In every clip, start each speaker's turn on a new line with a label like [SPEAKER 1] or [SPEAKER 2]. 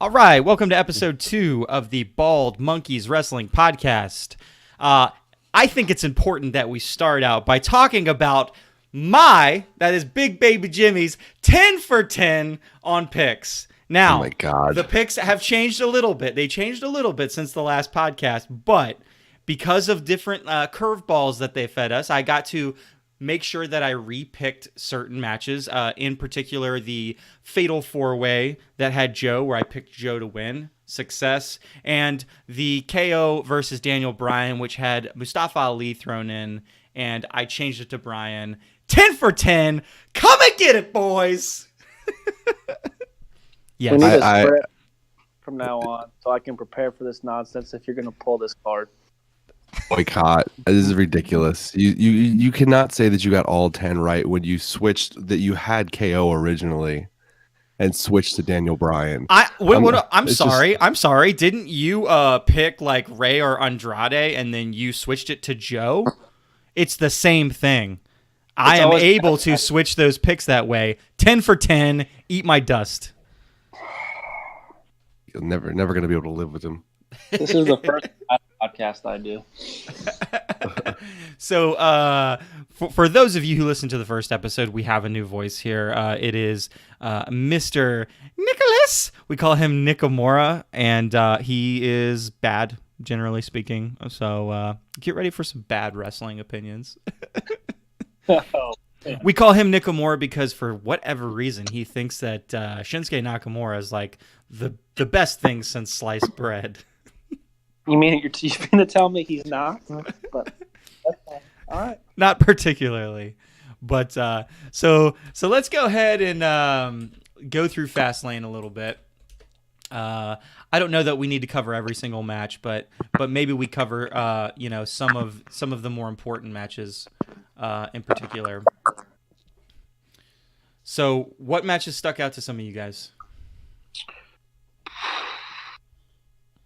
[SPEAKER 1] All right, welcome to episode 2 of the Bald Monkeys Wrestling Podcast. I think it's important that we start out by talking about that is Big Baby Jimmy's 10 for 10 on picks. Now,
[SPEAKER 2] oh my God.
[SPEAKER 1] The picks have changed a little bit. They changed a little bit since the last podcast, but because of different curveballs that they fed us, I got to make sure that I re-picked certain matches, in particular the Fatal 4-Way that had Joe, where I picked Joe to win, success, and the KO versus Daniel Bryan, which had Mustafa Ali thrown in, and I changed it to Bryan. 10 for 10. Come and get it, boys.
[SPEAKER 3] Yes. We need a script from now on so I can prepare for this nonsense if you're going to pull this card.
[SPEAKER 2] Boycott. This is ridiculous. You cannot say that you got all 10 right when you switched that you had KO originally and switched to Daniel Bryan.
[SPEAKER 1] I'm sorry. Didn't you pick like Ray or Andrade and then you switched it to Joe? It's the same thing. I am able to switch those picks that way. 10 for 10. Eat my dust.
[SPEAKER 2] You're never going to be able to live with him.
[SPEAKER 3] This is the first podcast I do.
[SPEAKER 1] So, for those of you who listened to the first episode, we have a new voice here. It is Mr. Nicholas. We call him Nikamura, and he is bad, generally speaking. So, get ready for some bad wrestling opinions. We call him Nikamura because for whatever reason, he thinks that Shinsuke Nakamura is like the best thing since sliced bread.
[SPEAKER 3] You mean you're going to tell me he's not? But that's fine. All right.
[SPEAKER 1] Not particularly, but so let's go ahead and go through Fastlane a little bit. I don't know that we need to cover every single match, but maybe we cover some of the more important matches in particular. So, what matches stuck out to some of you guys?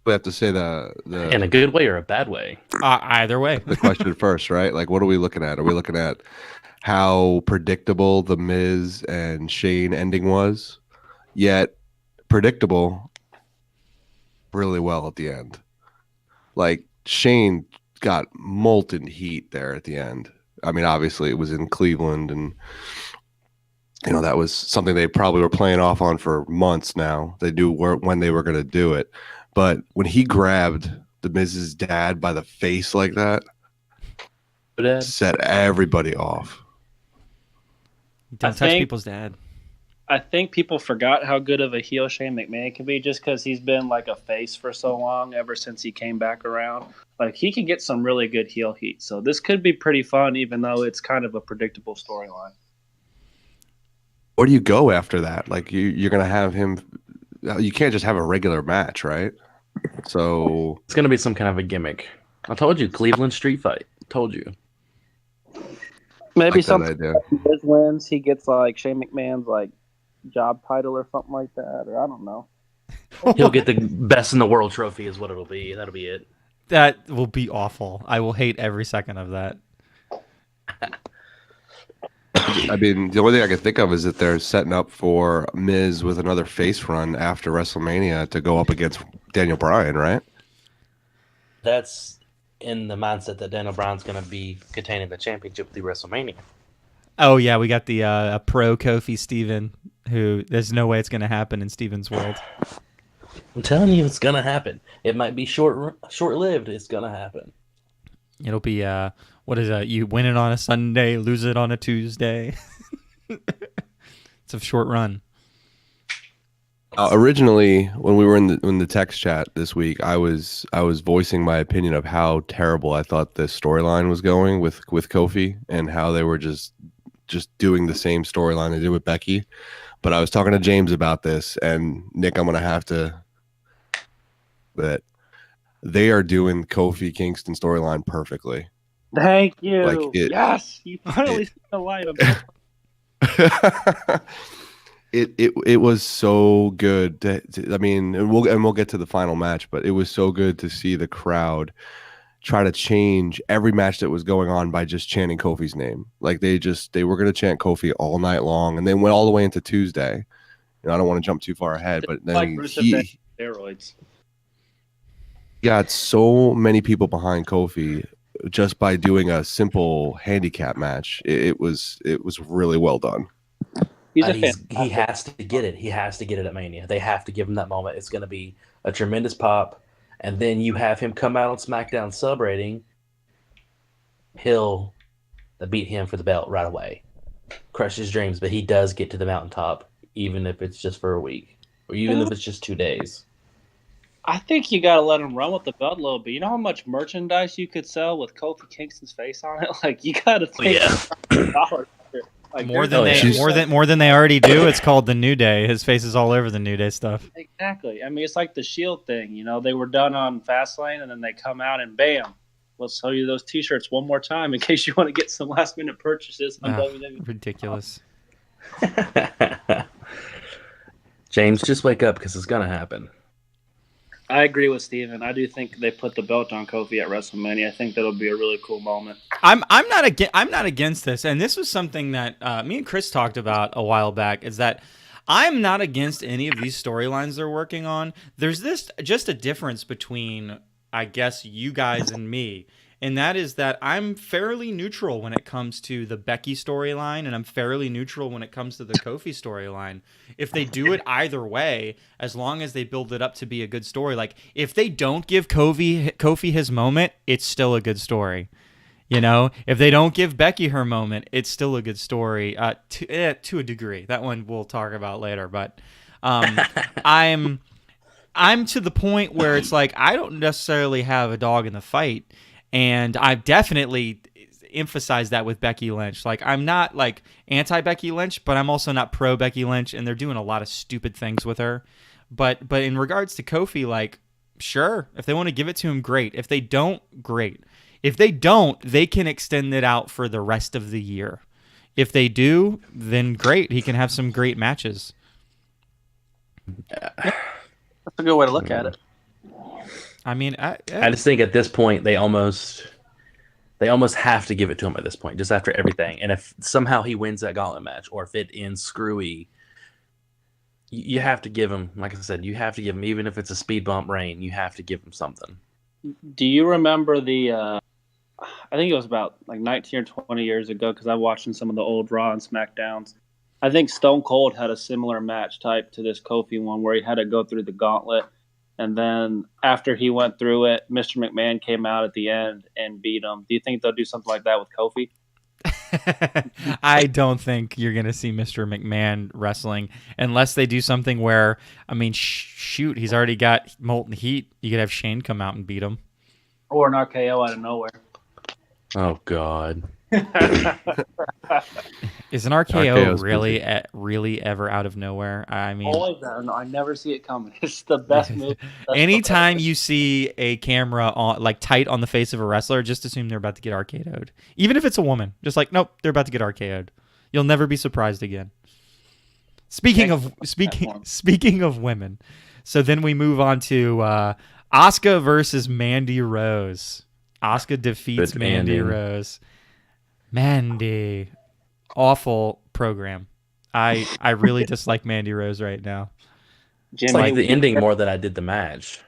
[SPEAKER 2] We have to say the
[SPEAKER 4] in a good way or a bad way.
[SPEAKER 1] Either way.
[SPEAKER 2] The question first, right? Like, what are we looking at? Are we looking at how predictable the Miz and Shane ending was, yet predictable really well at the end? Like, Shane got molten heat there at the end. I mean, obviously it was in Cleveland, and that was something they probably were playing off on for months now. They knew when they were going to do it. But when he grabbed the Miz's dad by the face like that, set everybody off.
[SPEAKER 1] Don't touch people's dad.
[SPEAKER 3] I think people forgot how good of a heel Shane McMahon can be just because he's been like a face for so long ever since he came back around. Like, he can get some really good heel heat. So this could be pretty fun, even though it's kind of a predictable storyline.
[SPEAKER 2] Where do you go after that? Like, you're going to have him... You can't just have a regular match, right? So
[SPEAKER 4] it's going to be some kind of a gimmick. I told you, Cleveland street fight. Told you.
[SPEAKER 3] Maybe
[SPEAKER 2] like
[SPEAKER 3] something. His wins, he gets like Shane McMahon's like job title or something like that, or I don't know.
[SPEAKER 4] He'll get the best in the world trophy, is what it'll be. That'll be it.
[SPEAKER 1] That will be awful. I will hate every second of that.
[SPEAKER 2] I mean, the only thing I can think of is that they're setting up for Miz with another face run after WrestleMania to go up against Daniel Bryan, right?
[SPEAKER 4] That's in the mindset that Daniel Bryan's going to be containing the championship through WrestleMania.
[SPEAKER 1] Oh, yeah, we got the pro Kofi Steven, who there's no way it's going to happen in Steven's world.
[SPEAKER 4] I'm telling you, it's going to happen. It might be short-lived. It's going to happen.
[SPEAKER 1] It'll be, what is it? You win it on a Sunday, lose it on a Tuesday. It's a short run.
[SPEAKER 2] Originally, when we were in the text chat this week, I was voicing my opinion of how terrible I thought the storyline was going with Kofi and how they were just doing the same storyline they did with Becky. But I was talking to James about this, and Nick, I'm going to have to... that they are doing Kofi Kingston storyline perfectly.
[SPEAKER 3] Thank you. Yes, you finally seen the light.
[SPEAKER 2] It was so good. I mean, and we'll get to the final match, but it was so good to see the crowd try to change every match that was going on by just chanting Kofi's name. Like they were going to chant Kofi all night long, and then went all the way into Tuesday. I don't want to jump too far ahead, but then
[SPEAKER 3] steroids.
[SPEAKER 2] Got so many people behind Kofi just by doing a simple handicap match. It was really well done.
[SPEAKER 3] He's a
[SPEAKER 4] He has to get it. He has to get it at Mania. They have to give him that moment. It's going to be a tremendous pop. And then you have him come out on SmackDown celebrating. He'll beat him for the belt right away. Crush his dreams, but he does get to the mountaintop, even if it's just for a week. Or even if it's just 2 days.
[SPEAKER 3] I think you got to let him run with the belt a little bit. You know how much merchandise you could sell with Kofi Kingston's face on it? Like, you got to think dollars. Like,
[SPEAKER 1] more than they already do. It's called the New Day. His face is all over the New Day stuff.
[SPEAKER 3] Exactly. I mean, it's like the Shield thing. You know, they were done on Fastlane, and then they come out and bam, let's sell you those T-shirts one more time in case you want to get some last-minute purchases on WWE.
[SPEAKER 1] Ridiculous.
[SPEAKER 4] James, just wake up because it's gonna happen.
[SPEAKER 3] I agree with Steven. I do think they put the belt on Kofi at WrestleMania. I think that'll be a really cool moment.
[SPEAKER 1] I'm not against this, and this was something that me and Chris talked about a while back. Is that I'm not against any of these storylines they're working on. There's just a difference between, I guess, you guys and me, and that is that I'm fairly neutral when it comes to the Becky storyline, and I'm fairly neutral when it comes to the Kofi storyline. If they do it either way, as long as they build it up to be a good story, like if they don't give Kofi his moment, it's still a good story. You know, if they don't give Becky her moment, it's still a good story to a degree. That one we'll talk about later, but I'm to the point where it's like I don't necessarily have a dog in the fight. And I've definitely emphasized that with Becky Lynch. Like, I'm not, like, anti-Becky Lynch, but I'm also not pro-Becky Lynch, and they're doing a lot of stupid things with her. But in regards to Kofi, like, sure, if they want to give it to him, great. If they don't, great. If they don't, they can extend it out for the rest of the year. If they do, then great. He can have some great matches.
[SPEAKER 3] That's a good way to look at it.
[SPEAKER 1] I mean,
[SPEAKER 4] I just think at this point they almost have to give it to him at this point, just after everything. And if somehow he wins that gauntlet match, or if it ends screwy, you have to give him. Like I said, you have to give him, even if it's a speed bump reign. You have to give him something.
[SPEAKER 3] Do you remember the? I think it was about like 19 or 20 years ago, because I watched in some of the old Raw and Smackdowns. I think Stone Cold had a similar match type to this Kofi one, where he had to go through the gauntlet. And then after he went through it, Mr. McMahon came out at the end and beat him. Do you think they'll do something like that with Kofi?
[SPEAKER 1] I don't think you're going to see Mr. McMahon wrestling unless they do something where, I mean, shoot, he's already got molten heat. You could have Shane come out and beat him.
[SPEAKER 3] Or an RKO out of nowhere.
[SPEAKER 4] Oh, God.
[SPEAKER 1] Is an RKO really ever out of nowhere? I mean,
[SPEAKER 3] always. I never see it coming. It's the best move.
[SPEAKER 1] Anytime you see a camera on, like, tight on the face of a wrestler, just assume they're about to get RKO'd. Even if it's a woman, just like, nope, they're about to get RKO'd. You'll never be surprised again. Speaking of women, so then we move on to Asuka versus Mandy Rose. Asuka defeats Mandy Rose. Mandy, awful program. I really dislike Mandy Rose right now.
[SPEAKER 4] I like the ending more than I did the match.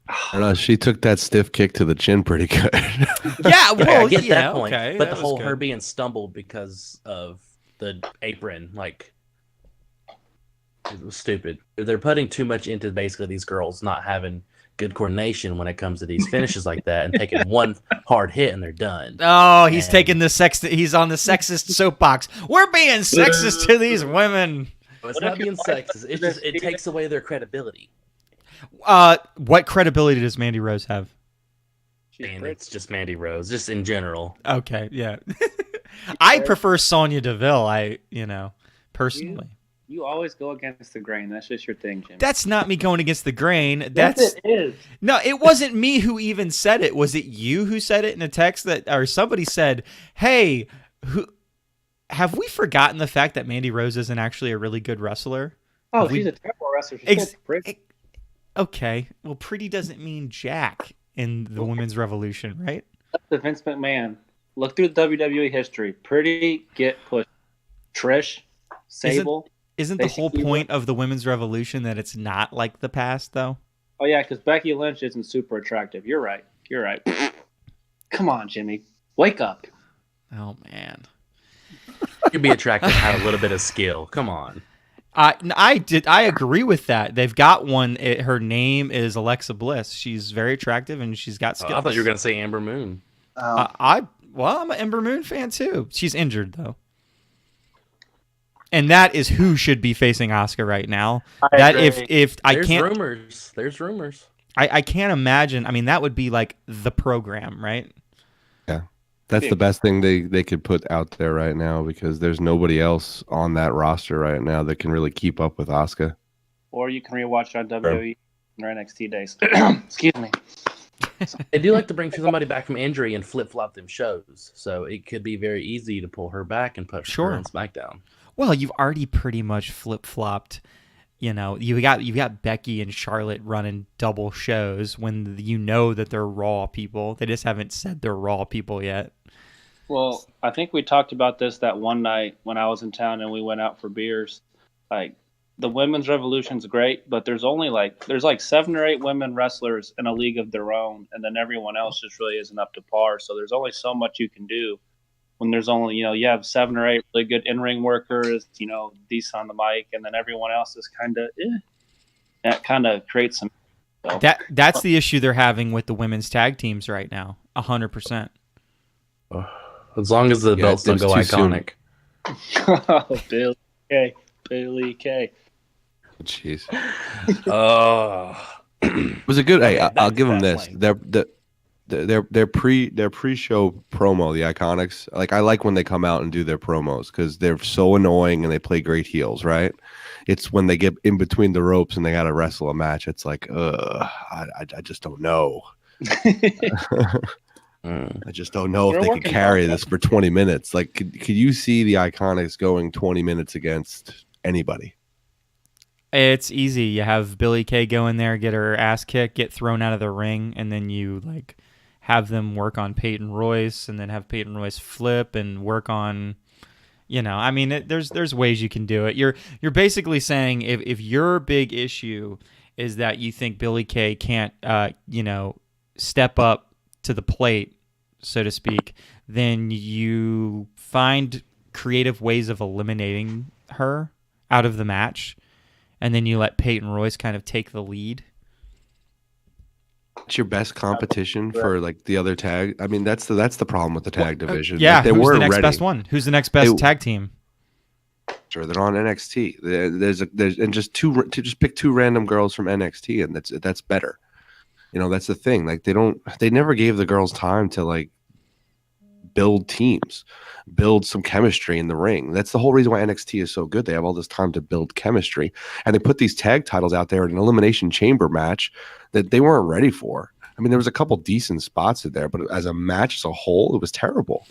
[SPEAKER 2] I don't know, she took that stiff kick to the chin pretty good.
[SPEAKER 1] Yeah, well,
[SPEAKER 4] I get that point.
[SPEAKER 1] Okay,
[SPEAKER 4] but the whole her being stumbled because of the apron, like, it was stupid. They're putting too much into basically these girls not having good coordination when it comes to these finishes like that, and taking one hard hit and they're done.
[SPEAKER 1] Oh, he's taking the he's on the sexist soapbox. We're being sexist to these women.
[SPEAKER 4] It's not being sexist. It takes away their credibility.
[SPEAKER 1] What credibility does Mandy Rose have?
[SPEAKER 4] And it's just Mandy Rose, just in general.
[SPEAKER 1] Okay, yeah. I prefer Sonya Deville. Personally.
[SPEAKER 3] You always go against the grain. That's just your thing, Jim.
[SPEAKER 1] That's not me going against the grain.
[SPEAKER 3] Yes, it is.
[SPEAKER 1] No, it wasn't me who even said it. Was it you who said it in a text or somebody said, "Hey, have we forgotten the fact that Mandy Rose isn't actually a really good wrestler?"
[SPEAKER 3] Oh, she's a terrible wrestler. She's pretty.
[SPEAKER 1] Okay, well, pretty doesn't mean jack in the women's revolution, right?
[SPEAKER 3] The Vince McMahon. Look through the WWE history. Pretty get pushed. Trish, Sable.
[SPEAKER 1] Isn't the whole
[SPEAKER 3] Basically,
[SPEAKER 1] point of the women's revolution that it's not like the past, though?
[SPEAKER 3] Oh yeah, because Becky Lynch isn't super attractive. You're right. You're right. Come on, Jimmy, wake up.
[SPEAKER 1] Oh man,
[SPEAKER 4] You'd be attracted to have a little bit of skill. Come on.
[SPEAKER 1] I agree with that. They've got one. Her name is Alexa Bliss. She's very attractive and she's got skills.
[SPEAKER 4] I thought you were gonna say Amber Moon.
[SPEAKER 1] I'm an Ember Moon fan too. She's injured though. And that is who should be facing Asuka right now. If I
[SPEAKER 4] There's
[SPEAKER 1] can't
[SPEAKER 4] rumors. There's rumors.
[SPEAKER 1] I can't imagine. I mean, that would be like the program, right?
[SPEAKER 2] Yeah. That's the best thing they could put out there right now because there's nobody else on that roster right now that can really keep up with Asuka.
[SPEAKER 3] Or you can rewatch it on WWE or NXT days. Excuse me.
[SPEAKER 4] They do like to bring somebody back from injury and flip flop them shows, so it could be very easy to pull her back and put her on SmackDown.
[SPEAKER 1] Well, you've already pretty much flip flopped. You know, you got Becky and Charlotte running double shows when you know that they're Raw people. They just haven't said they're Raw people yet.
[SPEAKER 3] Well, I think we talked about this that one night when I was in town and we went out for beers. Like, the women's revolution's great, but there's like 7 or 8 women wrestlers in a league of their own, and then everyone else just really isn't up to par. So there's only so much you can do when there's only, you have 7 or 8 really good in-ring workers, decent on the mic, and then everyone else is kind of That kind of creates some. So.
[SPEAKER 1] That's the issue they're having with the women's tag teams right now. 100%.
[SPEAKER 4] As long as the belts don't go iconic.
[SPEAKER 3] Oh, Billy Kay.
[SPEAKER 2] Jeez.
[SPEAKER 4] It
[SPEAKER 2] was a good. Hey, I'll give them this. Their pre-show promo, the Iconics. Like, I like when they come out and do their promos because they're so annoying and they play great heels, right? It's when they get in between the ropes and they got to wrestle a match. It's like, I just don't know. I just don't know if they could carry this for 20 minutes. Like, could you see the Iconics going 20 minutes against anybody?
[SPEAKER 1] It's easy. You have Billie Kay go in there, get her ass kicked, get thrown out of the ring, and then you have them work on Peyton Royce, and then have Peyton Royce flip and work on, I mean, there's ways you can do it. You're basically saying if your big issue is that you think Billie Kay can't, step up to the plate, so to speak, then you find creative ways of eliminating her out of the match, and then you let Peyton Royce kind of take the lead.
[SPEAKER 2] It's your best competition for the other tag. I mean, that's the problem with the tag division.
[SPEAKER 1] Yeah,
[SPEAKER 2] they
[SPEAKER 1] who's
[SPEAKER 2] were
[SPEAKER 1] the next
[SPEAKER 2] ready.
[SPEAKER 1] best one? Who's the next best tag team?
[SPEAKER 2] Sure, they're on NXT. There's just pick 2 random girls from NXT, and that's better. That's the thing. Like, they never gave the girls time to build teams, build some chemistry in the ring. That's the whole reason why NXT is so good. They have all this time to build chemistry, and they put these tag titles out there in an elimination chamber match that they weren't ready for. I mean, there was a couple decent spots in there, but as a match as a whole, it was terrible.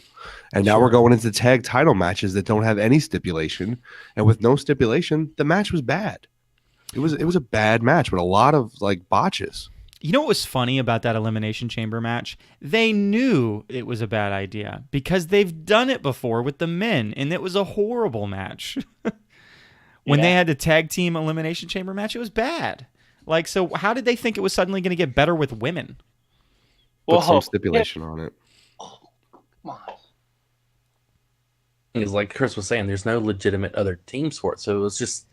[SPEAKER 2] And now we're going into tag title matches that don't have any stipulation, and with no stipulation, the match was bad. It was a bad match with a lot of botches.
[SPEAKER 1] You know what was funny about that Elimination Chamber match? They knew it was a bad idea because they've done it before with the men, and it was a horrible match. When they had the tag team Elimination Chamber match, it was bad. So how did they think it was suddenly going to get better with women?
[SPEAKER 2] Put some stipulation on it.
[SPEAKER 3] Come on.
[SPEAKER 4] It's like Chris was saying, there's no legitimate other team sport, so it was just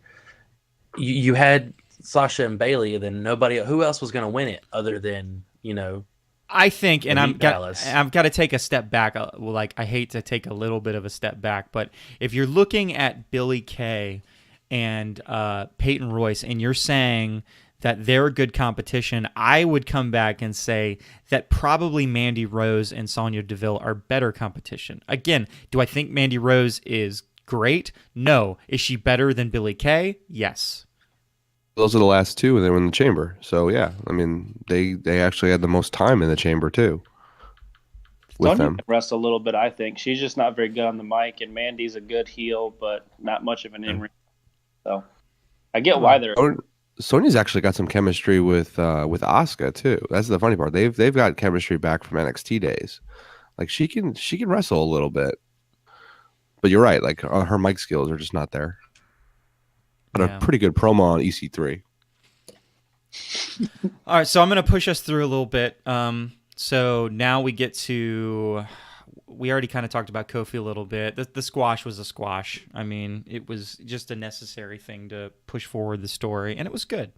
[SPEAKER 4] you had Sasha and Bailey, and then nobody. Who else was going to win it other than
[SPEAKER 1] I think, and I've got to take a step back. I hate to take a little bit of a step back, but if you're looking at Billie Kay and Peyton Royce, and you're saying that they're a good competition, I would come back and say that probably Mandy Rose and Sonya Deville are better competition. Again, do I think Mandy Rose is great? No. Is she better than Billie Kay? Yes.
[SPEAKER 2] Those are the last 2, and they were in the chamber. So yeah, I mean, they actually had the most time in the chamber too. With
[SPEAKER 3] Sonya
[SPEAKER 2] them,
[SPEAKER 3] can wrestle a little bit. I think she's just not very good on the mic, and Mandy's a good heel, but not much of an in-ring. So I get why they're.
[SPEAKER 2] Sonya's actually got some chemistry with Asuka too. That's the funny part. They've got chemistry back from NXT days. She can wrestle a little bit, but you're right. Her mic skills are just not there. But
[SPEAKER 1] Yeah.
[SPEAKER 2] a pretty good promo on EC3.
[SPEAKER 1] All right, so I'm going to push us through a little bit. So now we get to, we already kind of talked about Kofi a little bit. The squash was a squash. I mean, it was just a necessary thing to push forward the story, and it was good.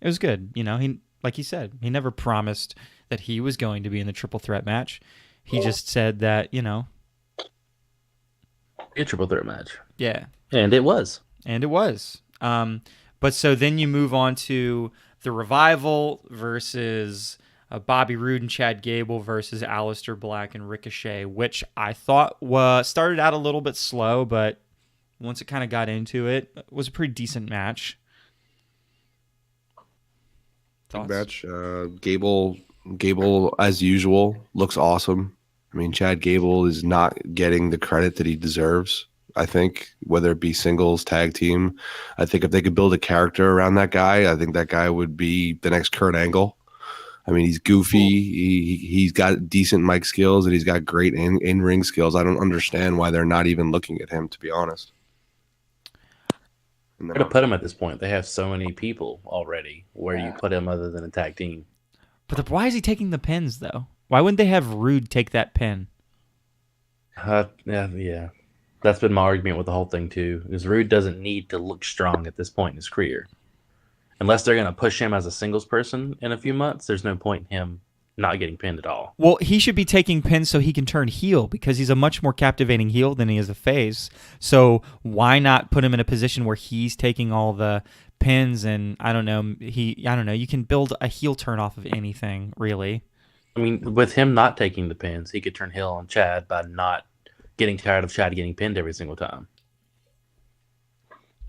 [SPEAKER 1] It was good. You know, he, like he said, he never promised that he was going to be in the triple threat match. He just said that, you know.
[SPEAKER 4] A triple threat match.
[SPEAKER 1] Yeah.
[SPEAKER 4] And it was.
[SPEAKER 1] And it was. But so then you move on to the Revival versus Bobby Roode and Chad Gable versus Aleister Black and Ricochet, which I thought started out a little bit slow, but once it kind of got into it, it was a pretty decent match. Thoughts?
[SPEAKER 2] Match. Gable, as usual, looks awesome. I mean, Chad Gable is not getting the credit that he deserves. I think, whether it be singles, tag team, I think if they could build a character around that guy, I think that guy would be the next Kurt Angle. I mean, he's goofy. He's got decent mic skills, and he's got great in-ring skills. I don't understand why they're not even looking at him, to be honest.
[SPEAKER 4] Where to put him at this point? They have so many people already. Where you put him other than a tag team?
[SPEAKER 1] But why is he taking the pins, though? Why wouldn't they have Rude take that pin?
[SPEAKER 4] Yeah. That's been my argument with the whole thing, too. Because Rude doesn't need to look strong at this point in his career. Unless they're going to push him as a singles person in a few months, there's no point in him not getting pinned at all.
[SPEAKER 1] Well, he should be taking pins so he can turn heel because he's a much more captivating heel than he is a face. So why not put him in a position where he's taking all the pins and, I don't know, you can build a heel turn off of anything, really.
[SPEAKER 4] I mean, with him not taking the pins, he could turn heel on Chad by not getting tired of Chad getting pinned every single time.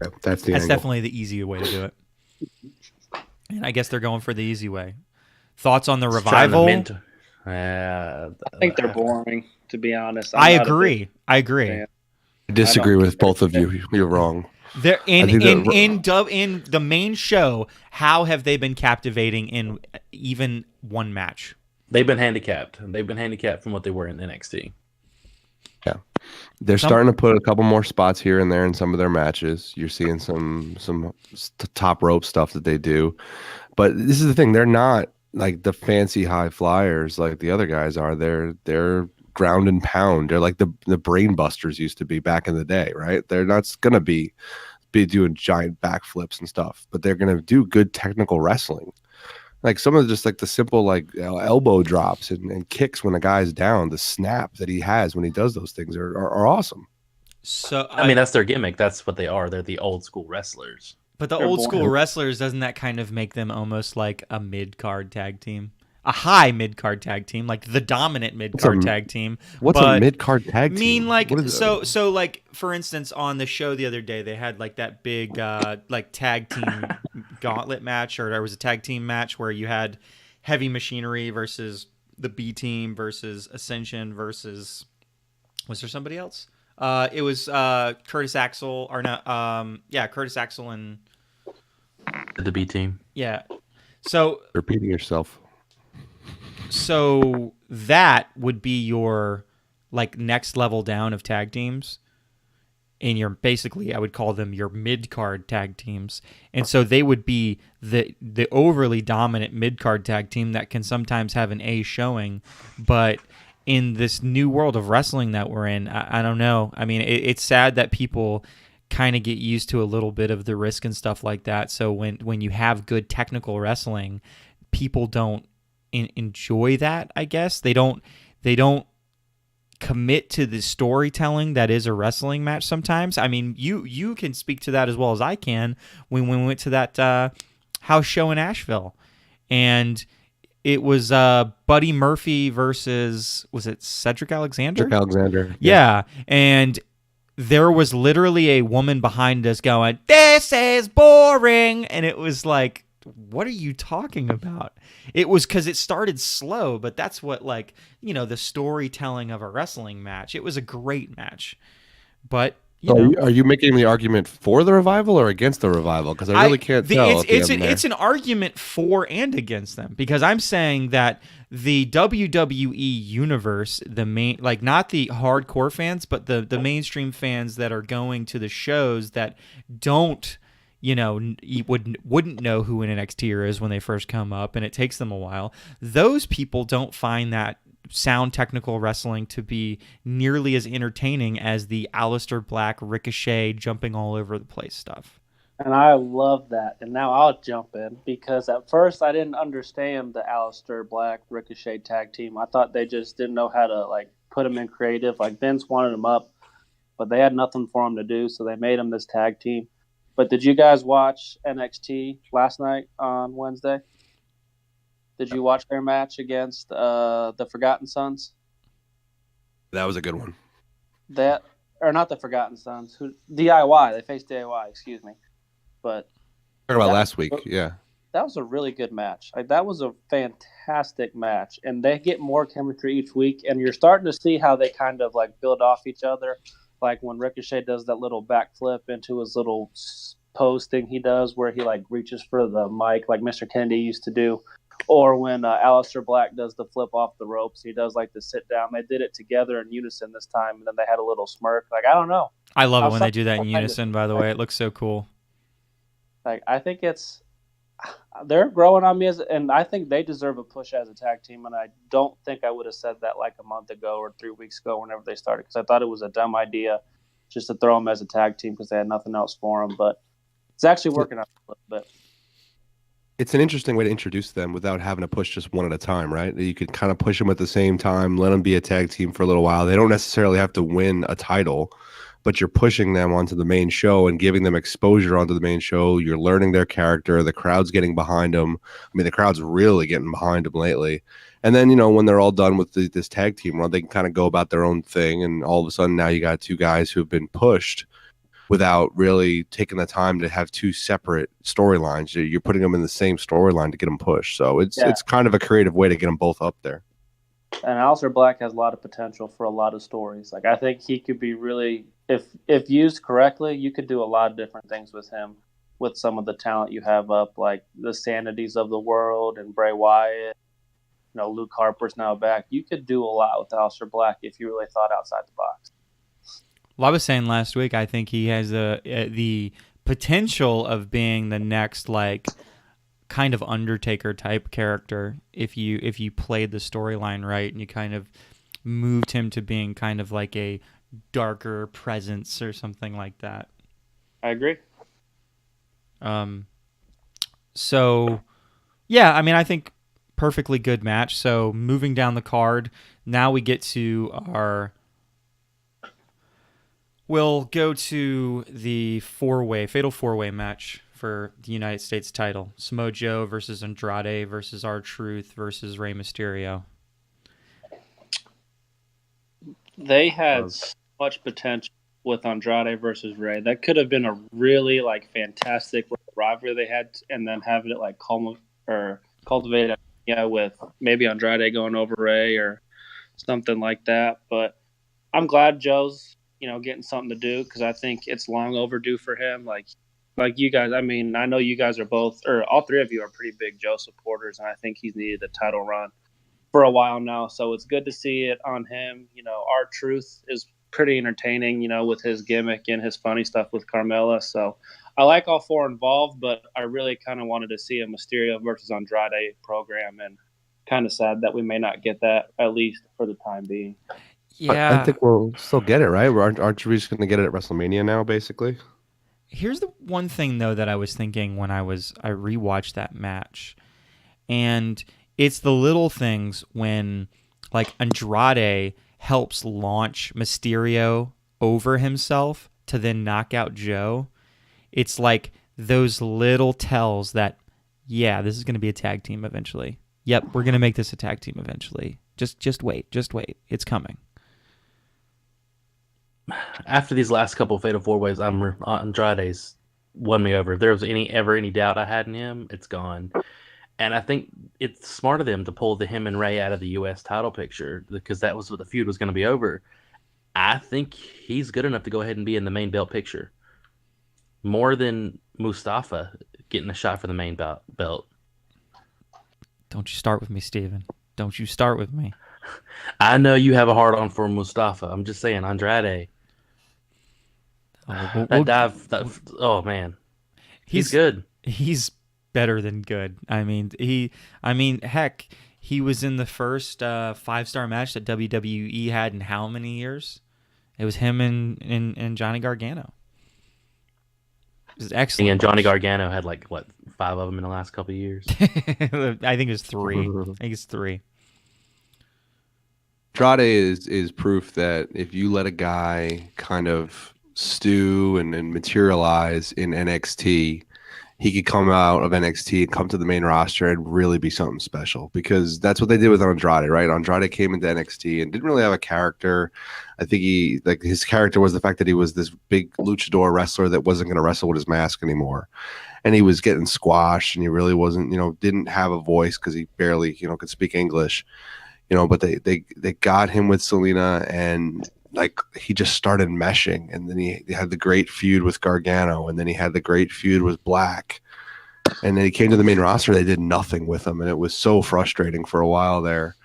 [SPEAKER 2] Yeah, that's
[SPEAKER 1] angle. Definitely the easy way to do it. And I guess they're going for the easy way. Thoughts on the Revival?
[SPEAKER 3] I think they're boring, to be honest.
[SPEAKER 1] I agree.
[SPEAKER 2] I disagree with both of you. You're wrong.
[SPEAKER 1] They're in the main show, how have they been captivating in even one match?
[SPEAKER 4] They've been handicapped. They've been handicapped from what they were in NXT.
[SPEAKER 2] Yeah, they're starting to put a couple more spots here and there in some of their matches. You're seeing some top rope stuff that they do, but this is the thing: they're not like the fancy high flyers like the other guys are. They're ground and pound. They're like the brain busters used to be back in the day, right? They're not gonna be doing giant backflips and stuff, but they're gonna do good technical wrestling. Like some of just like the simple like elbow drops and kicks when a guy's down, the snap that he has when he does those things are awesome.
[SPEAKER 1] So
[SPEAKER 4] I mean, that's their gimmick. That's what they are. They're the old school wrestlers.
[SPEAKER 1] But the old school wrestlers, doesn't that kind of make them almost like a mid-card tag team? A high mid-card tag team, like the dominant mid-card tag team.
[SPEAKER 2] What's a mid-card tag team?
[SPEAKER 1] I mean, like, so like, for instance, on the show the other day, they had like that big like tag team gauntlet match, or there was a tag team match where you had Heavy Machinery versus the B Team versus Ascension versus, was there somebody else? It was Curtis Axel, or not? Curtis Axel and
[SPEAKER 4] the B Team.
[SPEAKER 1] Yeah. So
[SPEAKER 2] repeating yourself.
[SPEAKER 1] So that would be your like next level down of tag teams. And you're basically, I would call them your mid-card tag teams. And so they would be the overly dominant mid-card tag team that can sometimes have an A showing. But in this new world of wrestling that we're in, I don't know. I mean, it's sad that people kind of get used to a little bit of the risk and stuff like that. So when you have good technical wrestling, people don't enjoy that, I guess. They don't commit to the storytelling that is a wrestling match sometimes. I mean, you can speak to that as well as I can when we went to that house show in Asheville. And it was Buddy Murphy versus, was it Cedric Alexander?
[SPEAKER 2] Cedric Alexander.
[SPEAKER 1] Yeah. And there was literally a woman behind us going, "This is boring." And it was like, what are you talking about? It was because it started slow, but that's what, like, you know, the storytelling of a wrestling match. It was a great match. But you know.
[SPEAKER 2] Are you making the argument for the revival or against the revival? Because I really can't tell.
[SPEAKER 1] It's an argument for and against them, because I'm saying that the WWE universe, the main, like, not the hardcore fans, but the mainstream fans that are going to the shows that don't, wouldn't know who an NXT is when they first come up, and it takes them a while. Those people don't find that sound technical wrestling to be nearly as entertaining as the Aleister Black Ricochet jumping all over the place stuff.
[SPEAKER 3] And I love that. And now I'll jump in, because at first I didn't understand the Aleister Black Ricochet tag team. I thought they just didn't know how to like put them in creative. Like Vince wanted them up, but they had nothing for them to do, so they made them this tag team. But did you guys watch NXT last night on Wednesday? Did you watch their match against the Forgotten Sons?
[SPEAKER 2] That was a good one.
[SPEAKER 3] Not the Forgotten Sons. DIY. They faced DIY. Excuse me. But
[SPEAKER 2] Talking about last week, yeah.
[SPEAKER 3] That was a really good match. Like, that was a fantastic match, and they get more chemistry each week. And you're starting to see how they kind of like build off each other. Like when Ricochet does that little backflip into his little pose thing he does, where he like reaches for the mic, like Mr. Kennedy used to do. Or when Aleister Black does the flip off the ropes, he does like the sit down. They did it together in unison this time, and then they had a little smirk. Like, I don't know.
[SPEAKER 1] I love it when they do that in unison, by the way. It looks so cool.
[SPEAKER 3] Like, I think they're growing on me, and I think they deserve a push as a tag team, and I don't think I would have said that like a month ago or 3 weeks ago whenever they started, because I thought it was a dumb idea just to throw them as a tag team because they had nothing else for them, but it's actually working out a little bit.
[SPEAKER 2] It's an interesting way to introduce them without having to push just one at a time, right? You could kind of push them at the same time, let them be a tag team for a little while. They don't necessarily have to win a title, but you're pushing them onto the main show and giving them exposure onto the main show. You're learning their character. The crowd's getting behind them. I mean, the crowd's really getting behind them lately. And then, when they're all done with this tag team run, they can kind of go about their own thing. And all of a sudden now you got two guys who have been pushed without really taking the time to have two separate storylines. You're putting them in the same storyline to get them pushed. So it's kind of a creative way to get them both up there.
[SPEAKER 3] And Aleister Black has a lot of potential for a lot of stories. Like, I think he could be really, if used correctly, you could do a lot of different things with him, with some of the talent you have up, like the Sanities of the world and Bray Wyatt. Luke Harper's now back. You could do a lot with Aleister Black if you really thought outside the box.
[SPEAKER 1] Well, I was saying last week, I think he has the potential of being the next, like, kind of Undertaker type character if you played the storyline right and you kind of moved him to being kind of like a darker presence or something like that.
[SPEAKER 3] I agree.
[SPEAKER 1] So yeah, I mean, I think perfectly good match. So moving down the card, now we get to we'll go to the fatal four-way match for the United States title. Samoa Joe versus Andrade versus R-Truth versus Rey Mysterio.
[SPEAKER 3] They had so much potential with Andrade versus Rey. That could have been a really like fantastic rivalry they had, and then having it like cultivated with maybe Andrade going over Rey or something like that. But I'm glad Joe's getting something to do, because I think it's long overdue for him. Like you guys, I mean, I know you guys are both, or all three of you are pretty big Joe supporters, and I think he's needed a title run for a while now. So it's good to see it on him. R-Truth is pretty entertaining, with his gimmick and his funny stuff with Carmella. So I like all four involved, but I really kind of wanted to see a Mysterio versus Andrade program, and kind of sad that we may not get that, at least for the time being.
[SPEAKER 1] Yeah,
[SPEAKER 2] I think we'll still get it, right? Aren't we just going to get it at WrestleMania now, basically?
[SPEAKER 1] Here's the one thing, though, that I was thinking when I rewatched that match, and it's the little things when, like, Andrade helps launch Mysterio over himself to then knock out Joe. It's like those little tells that, yeah, this is going to be a tag team eventually. Yep, we're going to make this a tag team eventually. Just wait. It's coming.
[SPEAKER 4] After these last couple of Fatal 4-Ways, Andrade's won me over. If there was any doubt I had in him, it's gone. And I think it's smart of them to pull him and Ray out of the U.S. title picture, because that was what the feud was going to be over. I think he's good enough to go ahead and be in the main belt picture. More than Mustafa getting a shot for the main belt.
[SPEAKER 1] Don't you start with me, Steven. Don't you start with me.
[SPEAKER 4] I know you have a hard on for Mustafa. I'm just saying, Andrade.
[SPEAKER 1] Oh,
[SPEAKER 4] That dive, oh man, he's good.
[SPEAKER 1] He's better than good. Heck, he was in the first 5-star match that WWE had in how many years? It was him and Johnny Gargano. It was excellent.
[SPEAKER 4] And Johnny Gargano had like what 5 of them in the last couple of years.
[SPEAKER 1] I think it was 3. I think it's 3.
[SPEAKER 2] Andrade is proof that if you let a guy kind of stew and materialize in NXT, he could come out of NXT and come to the main roster and really be something special, because that's what they did with Andrade, right? Andrade came into NXT and didn't really have a character. I think his character was the fact that he was this big luchador wrestler that wasn't going to wrestle with his mask anymore. And he was getting squashed, and he really wasn't, didn't have a voice because he barely, could speak English. But they got him with Selena, and like he just started meshing, and then he had the great feud with Gargano, and then he had the great feud with Black, and then he came to the main roster. They did nothing with him, and it was so frustrating for a while there.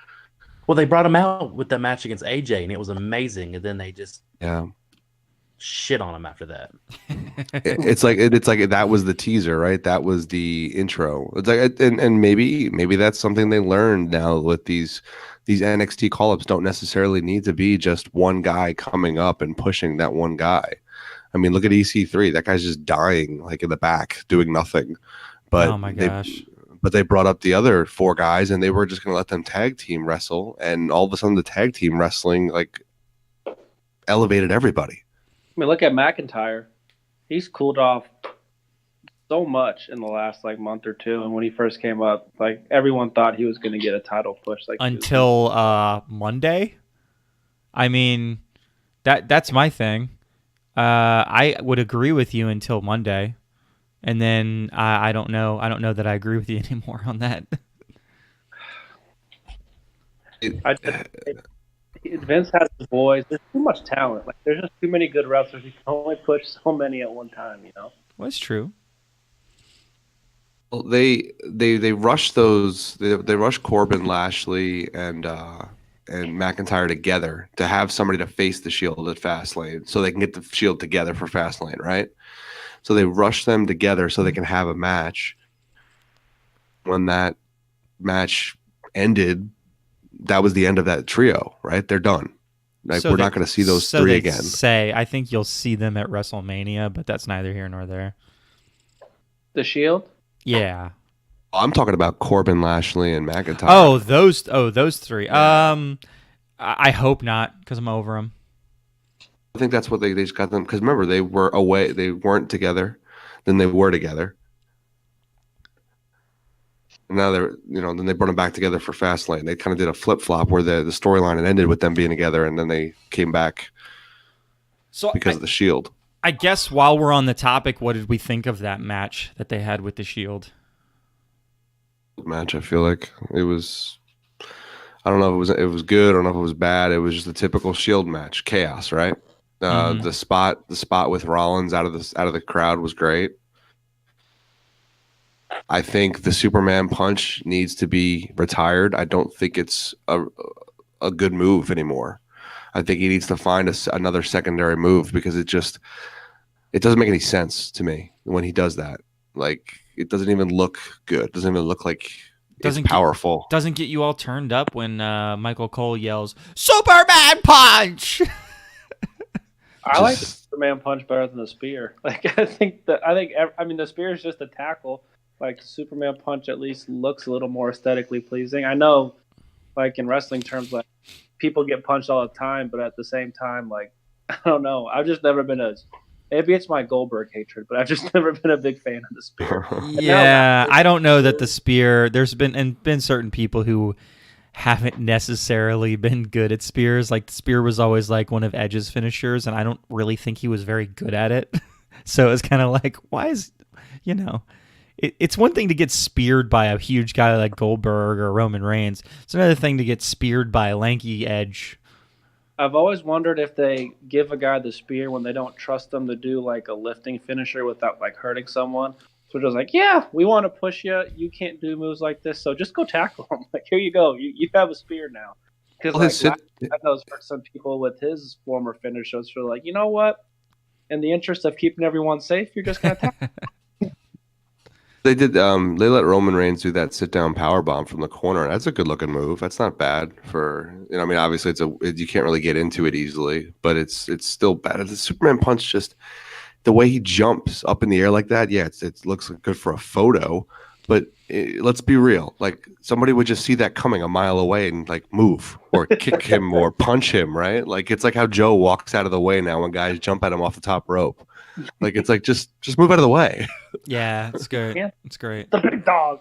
[SPEAKER 4] Well, they brought him out with that match against AJ, and it was amazing, and then they just shit on him after that.
[SPEAKER 2] It's like that was the teaser, right? That was the intro. It's like, and maybe that's something they learned now with these NXT call-ups. Don't necessarily need to be just one guy coming up and pushing that one guy. I mean, look at EC3. That guy's just dying, like in the back, doing nothing. But
[SPEAKER 1] oh my gosh.
[SPEAKER 2] But they brought up the other 4 guys, and they were just going to let them tag team wrestle. And all of a sudden, the tag team wrestling like elevated everybody.
[SPEAKER 3] I mean, look at McIntyre. He's cooled off so much in the last like month or two, and when he first came up, like everyone thought he was going to get a title push. Like
[SPEAKER 1] until Monday. I mean, that's my thing. I would agree with you until Monday, and then I don't know. I don't know that I agree with you anymore on that.
[SPEAKER 3] Vince has the boys. There's too much talent. Like there's just too many good wrestlers. You can only push so many at one time.
[SPEAKER 1] Well, that's true.
[SPEAKER 2] Well, they rushed those. They rushed Corbin, Lashley, and McIntyre together to have somebody to face the Shield at Fastlane, so they can get the Shield together for Fastlane, right? So they rushed them together so they can have a match. When that match ended, that was the end of that trio, right? They're done. Like we're not going to see those 3 again.
[SPEAKER 1] I think you'll see them at WrestleMania, but that's neither here nor there.
[SPEAKER 3] The Shield?
[SPEAKER 1] Yeah.
[SPEAKER 2] I'm talking about Corbin, Lashley, and McIntyre.
[SPEAKER 1] Oh, those 3. Yeah. I hope not, because I'm over them.
[SPEAKER 2] I think that's what they just got them, because remember, they were away. They weren't together. Then they were together. And now they're, then they brought them back together for Fastlane. They kind of did a flip-flop where the storyline had ended with them being together, and then they came back because of the Shield.
[SPEAKER 1] I guess while we're on the topic, what did we think of that match that they had with the Shield?
[SPEAKER 2] Match, I feel like it was. I don't know if it was good. I don't know if it was bad. It was just a typical Shield match, chaos, right? The spot with Rollins out of the crowd was great. I think the Superman punch needs to be retired. I don't think it's a good move anymore. I think he needs to find another secondary move, because it doesn't make any sense to me when he does that. Like, it doesn't even look good. It doesn't even look like it's powerful.
[SPEAKER 1] Doesn't get you all turned up when Michael Cole yells, "Superman punch!"
[SPEAKER 3] I like the Superman punch better than the spear. Like, I think the spear is just a tackle. Like, the Superman punch at least looks a little more aesthetically pleasing. I know, like, in wrestling terms, like, people get punched all the time, but at the same time, like, I don't know. I've just never been maybe it's my Goldberg hatred, but I've just never been a big fan of the spear.
[SPEAKER 1] Yeah, I don't know that the spear, there's been certain people who haven't necessarily been good at spears. Like, the spear was always like one of Edge's finishers, and I don't really think he was very good at it. So it's kind of like, why is, it's one thing to get speared by a huge guy like Goldberg or Roman Reigns. It's another thing to get speared by a lanky Edge.
[SPEAKER 3] I've always wondered if they give a guy the spear when they don't trust them to do like a lifting finisher without like hurting someone. So just like, yeah, we want to push you. You can't do moves like this, so just go tackle him. Like, here you go. You have a spear now. Because
[SPEAKER 2] Well, his
[SPEAKER 3] like
[SPEAKER 2] sit-
[SPEAKER 3] I know some people with his former finishers were like, you know what? In the interest of keeping everyone safe, you're just gonna tackle.
[SPEAKER 2] They did. They let Roman Reigns do that sit down power bomb from the corner. That's a good looking move. That's not bad for. I mean, obviously, you can't really get into it easily, but it's still bad. The Superman punch, just the way he jumps up in the air like that. Yeah, it looks good for a photo, but let's be real. Like somebody would just see that coming a mile away and like move or kick him or punch him, right? Like it's like how Joe walks out of the way now when guys jump at him off the top rope. Like it's like just move out of the way.
[SPEAKER 1] Yeah, it's good.
[SPEAKER 3] Yeah.
[SPEAKER 1] It's great.
[SPEAKER 3] The big dog.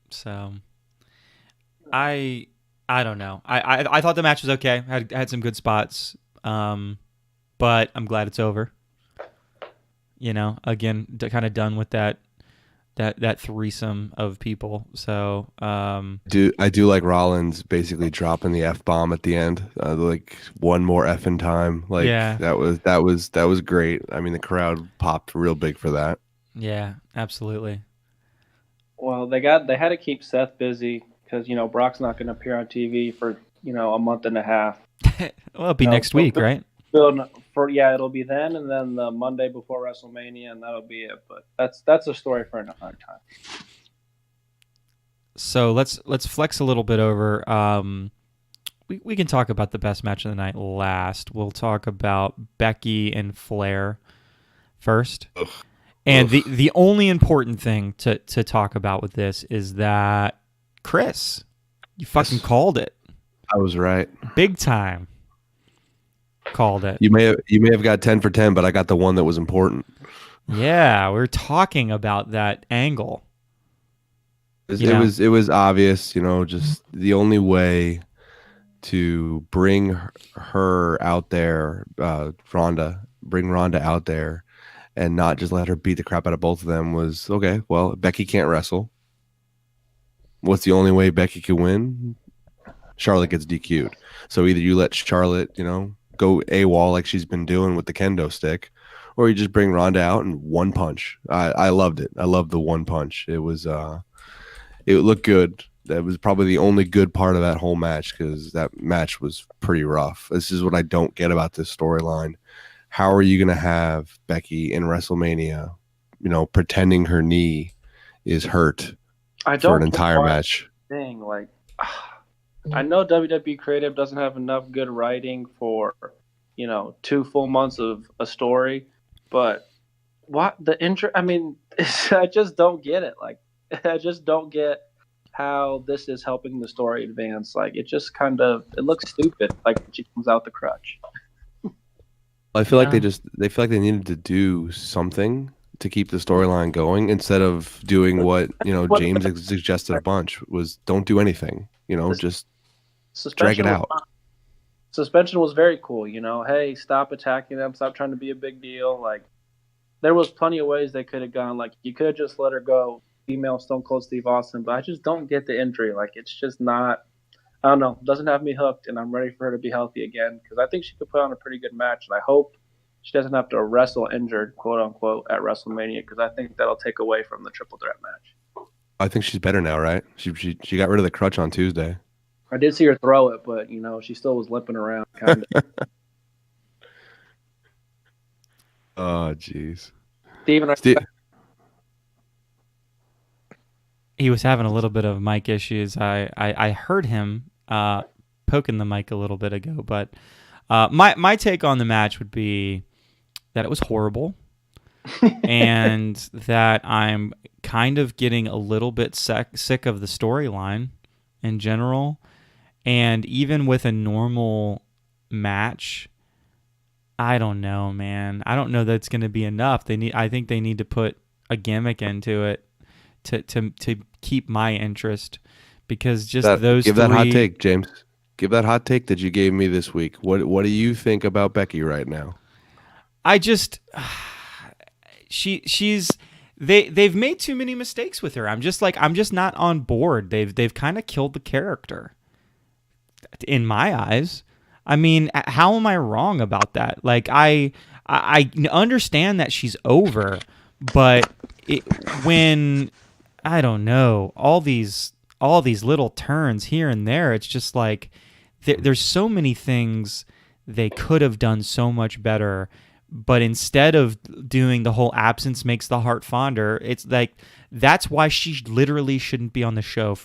[SPEAKER 1] So, I don't know. I thought the match was okay. Had some good spots. But I'm glad it's over. Again, kind of done with that threesome of people. So,
[SPEAKER 2] I do like Rollins basically dropping the F bomb at the end, like one more effing time. Like
[SPEAKER 1] Yeah.
[SPEAKER 2] that was great. I mean, the crowd popped real big for that.
[SPEAKER 1] yeah, absolutely.
[SPEAKER 3] Well, they had to keep Seth busy because Brock's not going to appear on TV for a month and a half.
[SPEAKER 1] Well, it'll be next week, right?
[SPEAKER 3] It'll be then, and then the Monday before WrestleMania, and that'll be it. But that's a story for another time.
[SPEAKER 1] So let's flex a little bit over. We can talk about the best match of the night last. We'll talk about Becky and Flair first.
[SPEAKER 2] Ugh.
[SPEAKER 1] And the only important thing to talk about with this is that Chris, you fucking called it.
[SPEAKER 2] I was right.
[SPEAKER 1] Big time. Called it.
[SPEAKER 2] You may have got 10 for 10, but I got the one that was important.
[SPEAKER 1] Yeah, we were talking about that angle.
[SPEAKER 2] It was obvious, just the only way to bring her out there, bring Ronda out there and not just let her beat the crap out of both of them was, okay, well, Becky can't wrestle. What's the only way Becky can win? Charlotte gets DQ'd. So either you let Charlotte, go AWOL like she's been doing with the kendo stick, or you just bring Ronda out and one punch. I loved it. I loved the one punch. It was it looked good. That was probably the only good part of that whole match because that match was pretty rough. This is what I don't get about this storyline. How are you going to have Becky in WrestleMania, pretending her knee is hurt for an entire match?
[SPEAKER 3] Thing like, I know WWE creative doesn't have enough good writing for 2 full months of a story, but what the intro? I mean, I just don't get it. Like, I just don't get how this is helping the story advance. Like, it just it looks stupid. Like she comes out the crutch.
[SPEAKER 2] I feel like they feel like they needed to do something to keep the storyline going instead of doing what James suggested a bunch was don't do anything. Just drag it out.
[SPEAKER 3] Suspension was very cool. Hey, stop attacking them. Stop trying to be a big deal. Like, there was plenty of ways they could have gone. Like, you could have just let her go, female Stone Cold Steve Austin. But I just don't get the injury. Like, it's just not. I don't know. Doesn't have me hooked, and I'm ready for her to be healthy again because I think she could put on a pretty good match, and I hope she doesn't have to wrestle injured, quote unquote, at WrestleMania because I think that'll take away from the triple threat match.
[SPEAKER 2] I think she's better now, right? She got rid of the crutch on Tuesday.
[SPEAKER 3] I did see her throw it, but she still was limping around, kind of.
[SPEAKER 2] Oh, jeez.
[SPEAKER 3] Steven,
[SPEAKER 1] He was having a little bit of mic issues. I heard him poking the mic a little bit ago, but my take on the match would be that it was horrible and that I'm kind of getting a little bit sick of the storyline in general. And even with a normal match, I don't know, man. I don't know that it's going to be enough. I think they need to put a gimmick into it to keep my interest because just those
[SPEAKER 2] give
[SPEAKER 1] three...
[SPEAKER 2] that hot take, James. Give that hot take that you gave me this week. What do you think about Becky right now?
[SPEAKER 1] I just they've made too many mistakes with her. I'm just not on board. They've kind of killed the character in my eyes. I mean, how am I wrong about that? Like, I understand that she's over, but when I don't know all these little turns here and there, it's just like there's so many things they could have done so much better. But instead of doing the whole absence makes the heart fonder, it's like that's why she literally shouldn't be on the show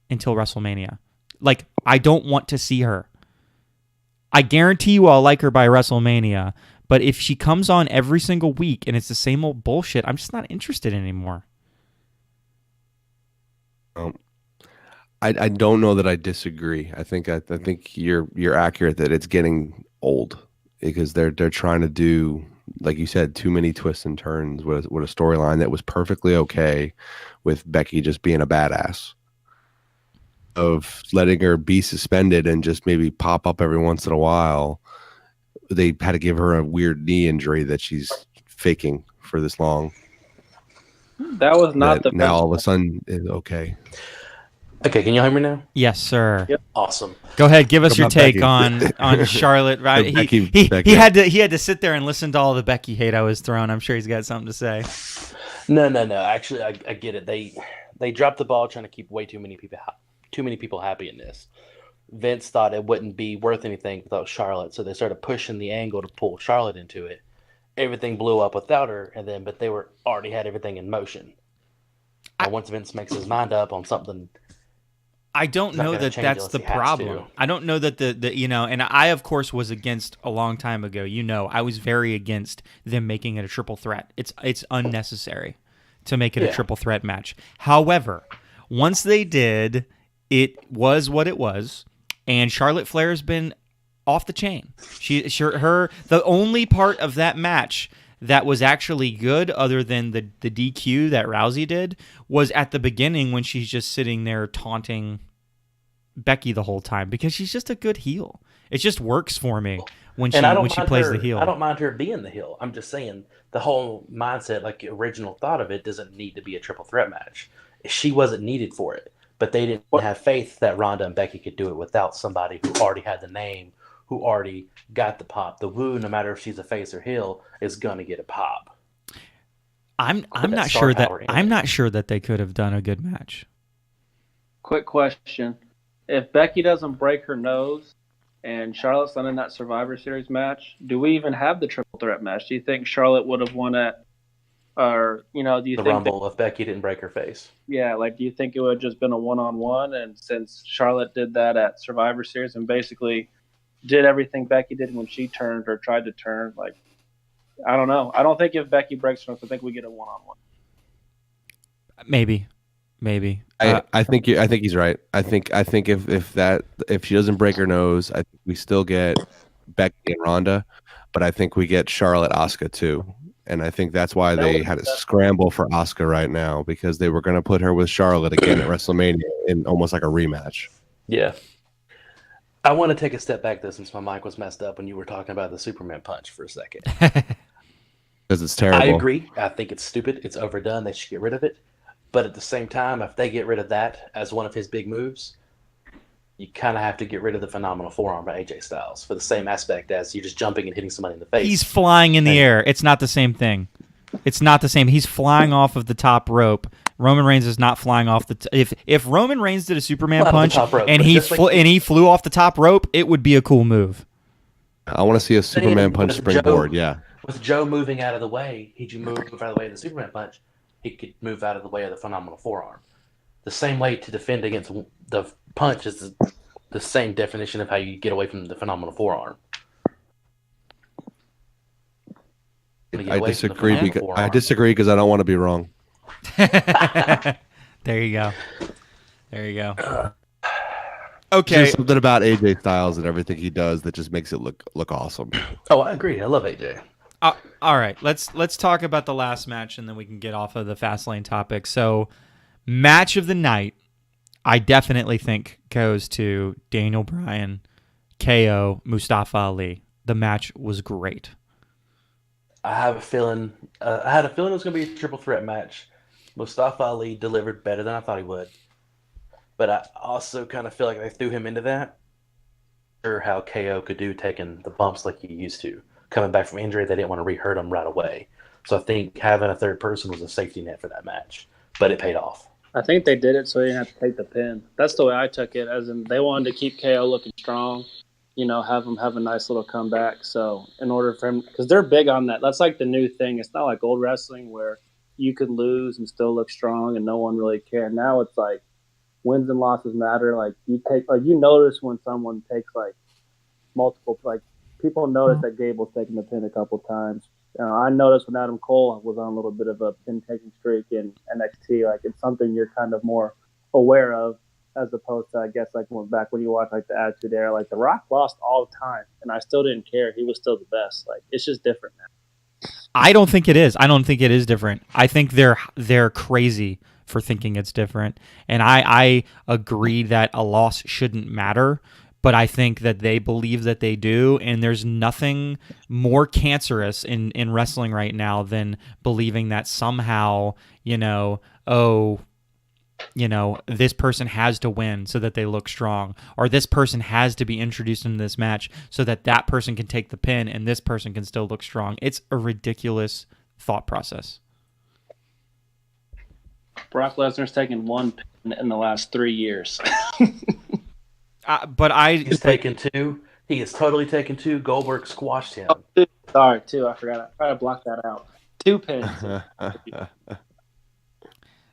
[SPEAKER 1] until WrestleMania. Like, I don't want to see her. I guarantee you I'll like her by WrestleMania, but if she comes on every single week and it's the same old bullshit, I'm just not interested anymore.
[SPEAKER 2] I don't know that I disagree. I think you're accurate that it's getting old because they're trying to do, like you said, too many twists and turns with a storyline that was perfectly okay with Becky just being a badass, of letting her be suspended and just maybe pop up every once in a while. They had to give her a weird knee injury that she's faking for this long.
[SPEAKER 3] That was not the
[SPEAKER 2] now
[SPEAKER 3] best.
[SPEAKER 2] all of a sudden is okay.
[SPEAKER 4] Okay, can you hear me now?
[SPEAKER 1] Yes, sir.
[SPEAKER 3] Yep.
[SPEAKER 4] Awesome.
[SPEAKER 1] Go ahead, give us
[SPEAKER 2] What
[SPEAKER 1] your
[SPEAKER 2] about
[SPEAKER 1] take
[SPEAKER 2] Becky?
[SPEAKER 1] on Charlotte. Right?
[SPEAKER 2] Becky.
[SPEAKER 1] He had to sit there and listen to all the Becky hate I was throwing. I'm sure he's got something to say.
[SPEAKER 4] No. Actually, I get it. They dropped the ball trying to keep way too many people happy in this. Vince thought it wouldn't be worth anything without Charlotte, so they started pushing the angle to pull Charlotte into it. Everything blew up without her, but they already had everything in motion. And once Vince makes his mind up on something,
[SPEAKER 1] I don't know that that's the problem. I don't know that the and I of course was against a long time ago. I was very against them making it a triple threat. It's unnecessary to make it a triple threat match. However, once they did, it was what it was, and Charlotte Flair's been off the chain. The only part of that match that was actually good, other than the DQ that Rousey did, was at the beginning when she's just sitting there taunting Becky the whole time, because she's just a good heel. It just works for me when she plays the heel.
[SPEAKER 4] I don't mind her being the heel. I'm just saying the whole mindset, like the original thought of it, doesn't need to be a triple threat match. She wasn't needed for it, but they didn't have faith that Ronda and Becky could do it without somebody who already had the name, who already got the pop. The woo, no matter if she's a face or heel, is gonna get a pop.
[SPEAKER 1] I'm not sure that they could have done a good match.
[SPEAKER 3] Quick question. If Becky doesn't break her nose and Charlotte's not in that Survivor Series match, do we even have the triple threat match? Do you think Charlotte would have won it? Or, do you think
[SPEAKER 4] Rumble if Becky didn't break her face?
[SPEAKER 3] Yeah, do you think it would have just been a one-on-one? And since Charlotte did that at Survivor Series and basically did everything Becky did when she turned or tried to turn, I don't know. I don't think if Becky breaks her nose, I think we get a one-on-one.
[SPEAKER 1] Maybe.
[SPEAKER 2] I think he's right. I think if she doesn't break her nose, I think we still get Becky and Ronda, but I think we get Charlotte Asuka too. And I think that's why they had to scramble for Asuka right now, because they were going to put her with Charlotte again at WrestleMania in almost like a rematch.
[SPEAKER 4] Yeah. I want to take a step back though, since my mic was messed up when you were talking about the Superman punch for a second.
[SPEAKER 2] Because it's terrible.
[SPEAKER 4] I agree. I think it's stupid. It's overdone. They should get rid of it. But at the same time, if they get rid of that as one of his big moves, you kind of have to get rid of the phenomenal forearm by AJ Styles for the same aspect as you're just jumping and hitting somebody in the face.
[SPEAKER 1] He's flying in the air. It's not the same thing. It's not the same. He's flying off of the top rope. Roman Reigns is not flying off the if Roman Reigns did a Superman punch and he flew off the top rope, it would be a cool move.
[SPEAKER 2] I want to see a Superman punch springboard. Yeah.
[SPEAKER 4] With Joe moving out of the way, move out of the way of the Superman punch. He could move out of the way of the phenomenal forearm. The same way to defend against the punch is the same definition of how you get away from the phenomenal forearm.
[SPEAKER 2] I disagree because I don't want to be wrong.
[SPEAKER 1] There you go. Okay.
[SPEAKER 2] There's something about AJ Styles and everything he does that just makes it look awesome.
[SPEAKER 4] Oh, I agree. I love AJ.
[SPEAKER 1] All right, let's talk about the last match, and then we can get off of the Fastlane topic. So, match of the night, I definitely think goes to Daniel Bryan, KO, Mustafa Ali. The match was great.
[SPEAKER 4] I have a feeling. I had a feeling it was going to be a triple threat match. Mustafa Ali delivered better than I thought he would, but I also kind of feel like they threw him into that sure how KO could do taking the bumps like he used to. Coming back from injury, they didn't want to re-hurt him right away. So I think having a third person was a safety net for that match, but it paid off.
[SPEAKER 3] I think they did it so he didn't have to take the pin. That's the way I took it, as in they wanted to keep KO looking strong, have him have a nice little comeback. So in order for him, because they're big on that. That's like the new thing. It's not like old wrestling where you could lose and still look strong and no one really cared. Now it's like wins and losses matter. Like you notice when someone takes like multiple, like people notice that Gable's taken the pin a couple times. I noticed when Adam Cole was on a little bit of a pin-taking streak in NXT. Like, it's something you're kind of more aware of, as opposed to, I guess, like back when you watch like the Attitude Era. Like, The Rock lost all the time, and I still didn't care. He was still the best. Like, it's just different now.
[SPEAKER 1] I don't think it is. I don't think it is different. I think they're crazy for thinking it's different, and I agree that a loss shouldn't matter. But I think that they believe that they do, and there's nothing more cancerous in wrestling right now than believing that somehow, this person has to win so that they look strong, or this person has to be introduced into this match so that that person can take the pin and this person can still look strong. It's a ridiculous thought process.
[SPEAKER 3] Brock Lesnar's taken one pin in the last 3 years.
[SPEAKER 4] He's taken two. He has totally taken two. Goldberg squashed him.
[SPEAKER 3] Oh, sorry, two. I forgot. I tried to block that out. 2 pins.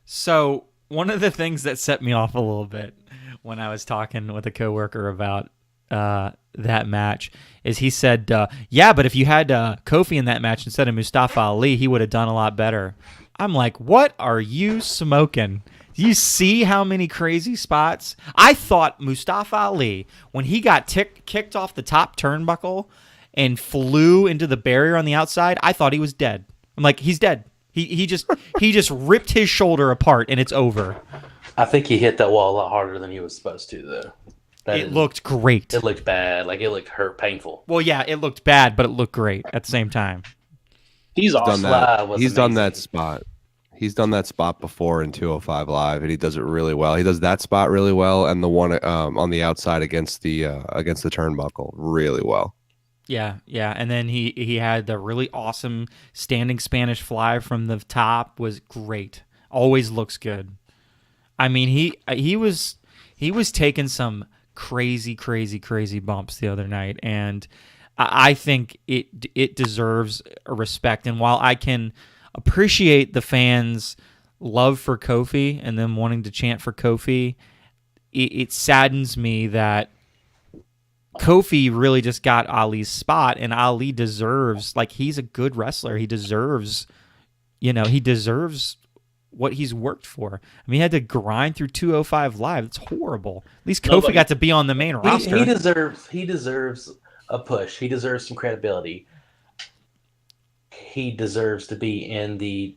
[SPEAKER 1] So one of the things that set me off a little bit when I was talking with a coworker about that match is he said, yeah, but if you had Kofi in that match instead of Mustafa Ali, he would have done a lot better. I'm like, what are you smoking? You see how many crazy spots? I thought Mustafa Ali, when he got kicked off the top turnbuckle and flew into the barrier on the outside, I thought he was dead. I'm like, he's dead. He just ripped his shoulder apart and it's over.
[SPEAKER 4] I think he hit that wall a lot harder than he was supposed to, though.
[SPEAKER 1] It looked great.
[SPEAKER 4] It looked bad. Like, it looked painful.
[SPEAKER 1] Well, yeah, it looked bad, but it looked great at the same time.
[SPEAKER 2] He's
[SPEAKER 4] awesome.
[SPEAKER 2] He's done that spot. He's done that spot before in 205 Live, and he does it really well. He does that spot really well, and the one on the outside against the turnbuckle really well.
[SPEAKER 1] Yeah, and then he had the really awesome standing Spanish fly from the top. Was great. Always looks good. I mean, he was taking some crazy bumps the other night, and I think it deserves a respect. And while I can appreciate the fans' love for Kofi and them wanting to chant for Kofi, it saddens me that Kofi really just got Ali's spot, and Ali deserves, like, he's a good wrestler. He deserves what he's worked for. I mean, he had to grind through 205 Live. It's horrible. At least Kofi got to be on the main roster.
[SPEAKER 4] He deserves a push. He deserves some credibility. He deserves to be in the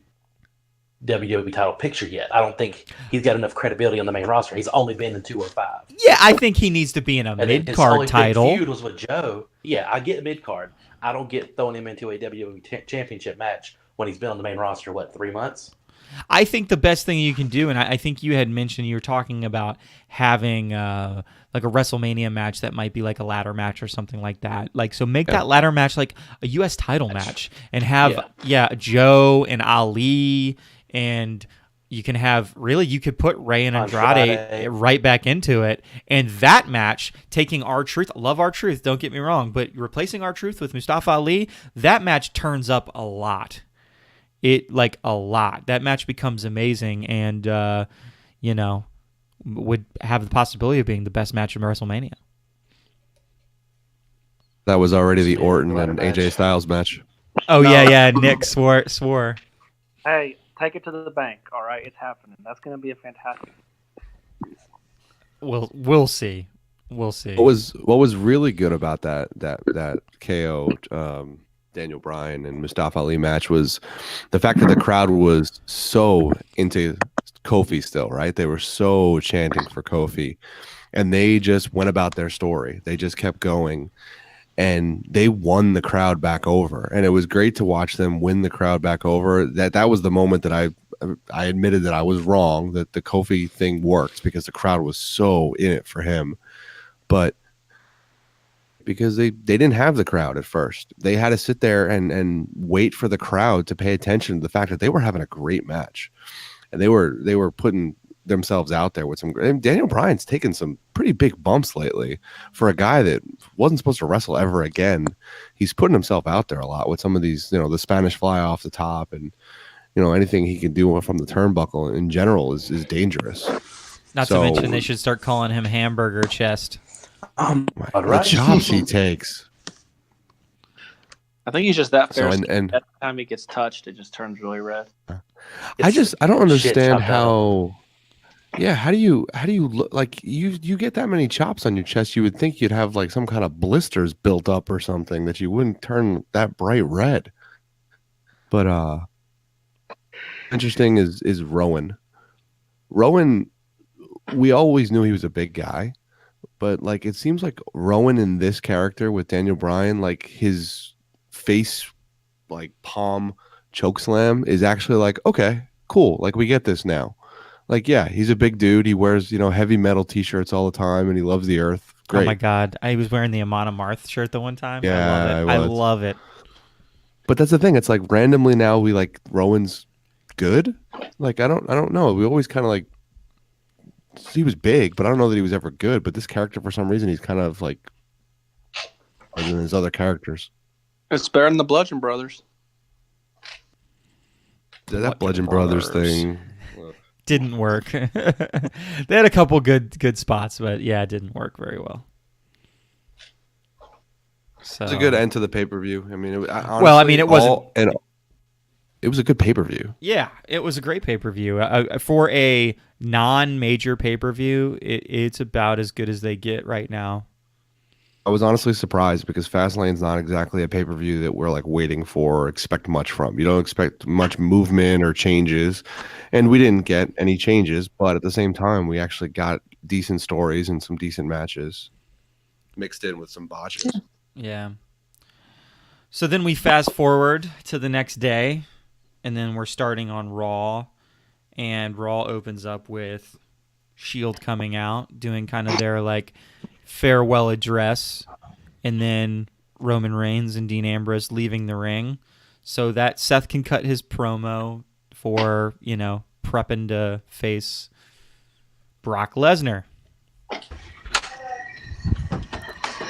[SPEAKER 4] WWE title picture yet. I don't think he's got enough credibility on the main roster. He's only been in 205.
[SPEAKER 1] Yeah, I think he needs to be in a mid-card title.
[SPEAKER 4] His feud was with Joe. Yeah, I get mid-card. I don't get throwing him into a WWE championship match when he's been on the main roster, 3 months?
[SPEAKER 1] I think the best thing you can do, and I think you had mentioned you were talking about having like a WrestleMania match that might be like a ladder match or something like that. Like, so make that ladder match like a U.S. title match and have Joe and Ali, and you can have you could put Rey and Andrade right back into it, and that match taking R-Truth. Love R-Truth, don't get me wrong, but replacing R-Truth with Mustafa Ali, that match turns up a lot. A lot. That match becomes amazing, and would have the possibility of being the best match of WrestleMania.
[SPEAKER 2] That was already the Orton and AJ Styles match.
[SPEAKER 1] Oh yeah. Nick swore.
[SPEAKER 3] Hey, take it to the bank. All right, it's happening. That's going to be a fantastic.
[SPEAKER 1] We'll see. We'll see.
[SPEAKER 2] What was really good about that KO Daniel Bryan and Mustafa Ali match was the fact that the crowd was so into Kofi still, right? They were so chanting for Kofi, and they just went about their story. They just kept going, and they won the crowd back over. And it was great to watch them win the crowd back over. That was the moment that I admitted that I was wrong, that the Kofi thing worked because the crowd was so in it for him. But because they didn't have the crowd at first. They had to sit there and wait for the crowd to pay attention to the fact that they were having a great match, and they were putting themselves out there with some. And Daniel Bryan's taken some pretty big bumps lately for a guy that wasn't supposed to wrestle ever again. He's putting himself out there a lot with some of these, the Spanish fly off the top, and anything he can do from the turnbuckle in general is dangerous.
[SPEAKER 1] Not to mention they should start calling him Hamburger Chest.
[SPEAKER 2] The chops he takes.
[SPEAKER 3] I think he's just that fair.
[SPEAKER 2] And
[SPEAKER 3] every time he gets touched, it just turns really red.
[SPEAKER 2] I don't understand how. Yeah, how do you look like you get that many chops on your chest? You would think you'd have like some kind of blisters built up or something that you wouldn't turn that bright red. But interesting is Rowan. Rowan, we always knew he was a big guy, but like it seems like Rowan in this character with Daniel Bryan, like his face, like palm choke slam is actually like, okay, cool, like we get this now. Like, yeah, he's a big dude. He wears, heavy metal T-shirts all the time, and he loves the earth. Great.
[SPEAKER 1] Oh my God, I was wearing the Amon Amarth shirt the one time.
[SPEAKER 2] Yeah,
[SPEAKER 1] I love it.
[SPEAKER 2] But that's the thing. It's like randomly now we like Rowan's good. Like I don't know. We always kind of like he was big, but I don't know that he was ever good. But this character, for some reason, he's kind of like other than his other characters.
[SPEAKER 3] It's better than the Bludgeon Brothers.
[SPEAKER 2] That Bludgeon Brothers thing
[SPEAKER 1] didn't work. They had a couple good spots, but yeah, it didn't work very well. So
[SPEAKER 2] it was a good end to the pay-per-view. I mean, it was a good pay-per-view.
[SPEAKER 1] Yeah, it was a great pay-per-view. For a non-major pay-per-view, it's about as good as they get right now.
[SPEAKER 2] I was honestly surprised because Fastlane's not exactly a pay-per-view that we're like waiting for or expect much from. You don't expect much movement or changes, and we didn't get any changes, but at the same time, we actually got decent stories and some decent matches mixed in with some botches.
[SPEAKER 1] Yeah. So then we fast forward to the next day, and then we're starting on Raw, and Raw opens up with Shield coming out, doing kind of their like farewell address, and then Roman Reigns and Dean Ambrose leaving the ring so that Seth can cut his promo for, prepping to face Brock Lesnar.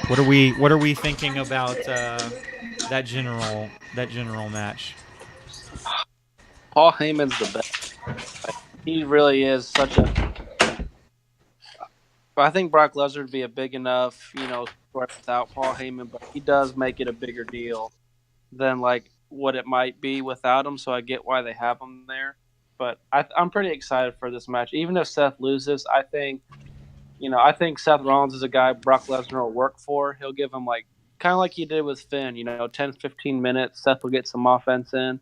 [SPEAKER 1] What are we thinking about that general match?
[SPEAKER 3] Paul Heyman's the best. He really is such a. I think Brock Lesnar would be a big enough, without Paul Heyman, but he does make it a bigger deal than like what it might be without him. So I get why they have him there. But I'm pretty excited for this match. Even if Seth loses, I think Seth Rollins is a guy Brock Lesnar will work for. He'll give him kind of like he did with Finn, 10, 15 minutes. Seth will get some offense in.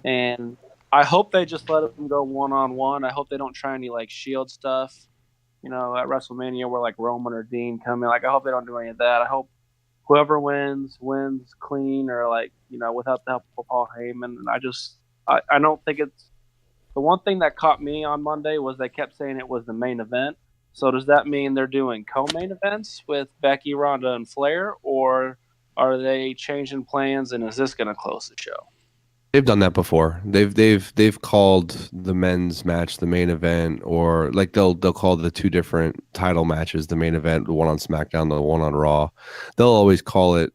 [SPEAKER 3] And I hope they just let him go one-on-one. I hope they don't try any Shield stuff. At WrestleMania where Roman or Dean come in. I hope they don't do any of that. I hope whoever wins clean or without the help of Paul Heyman. And I don't think it's the one thing that caught me on Monday was they kept saying it was the main event. So does that mean they're doing co-main events with Becky, Ronda, and Flair, or are they changing plans and is this going to close the show?
[SPEAKER 2] They've done that before. They've called the men's match the main event, or they'll call the two different title matches the main event, the one on SmackDown, the one on Raw. They'll always call it.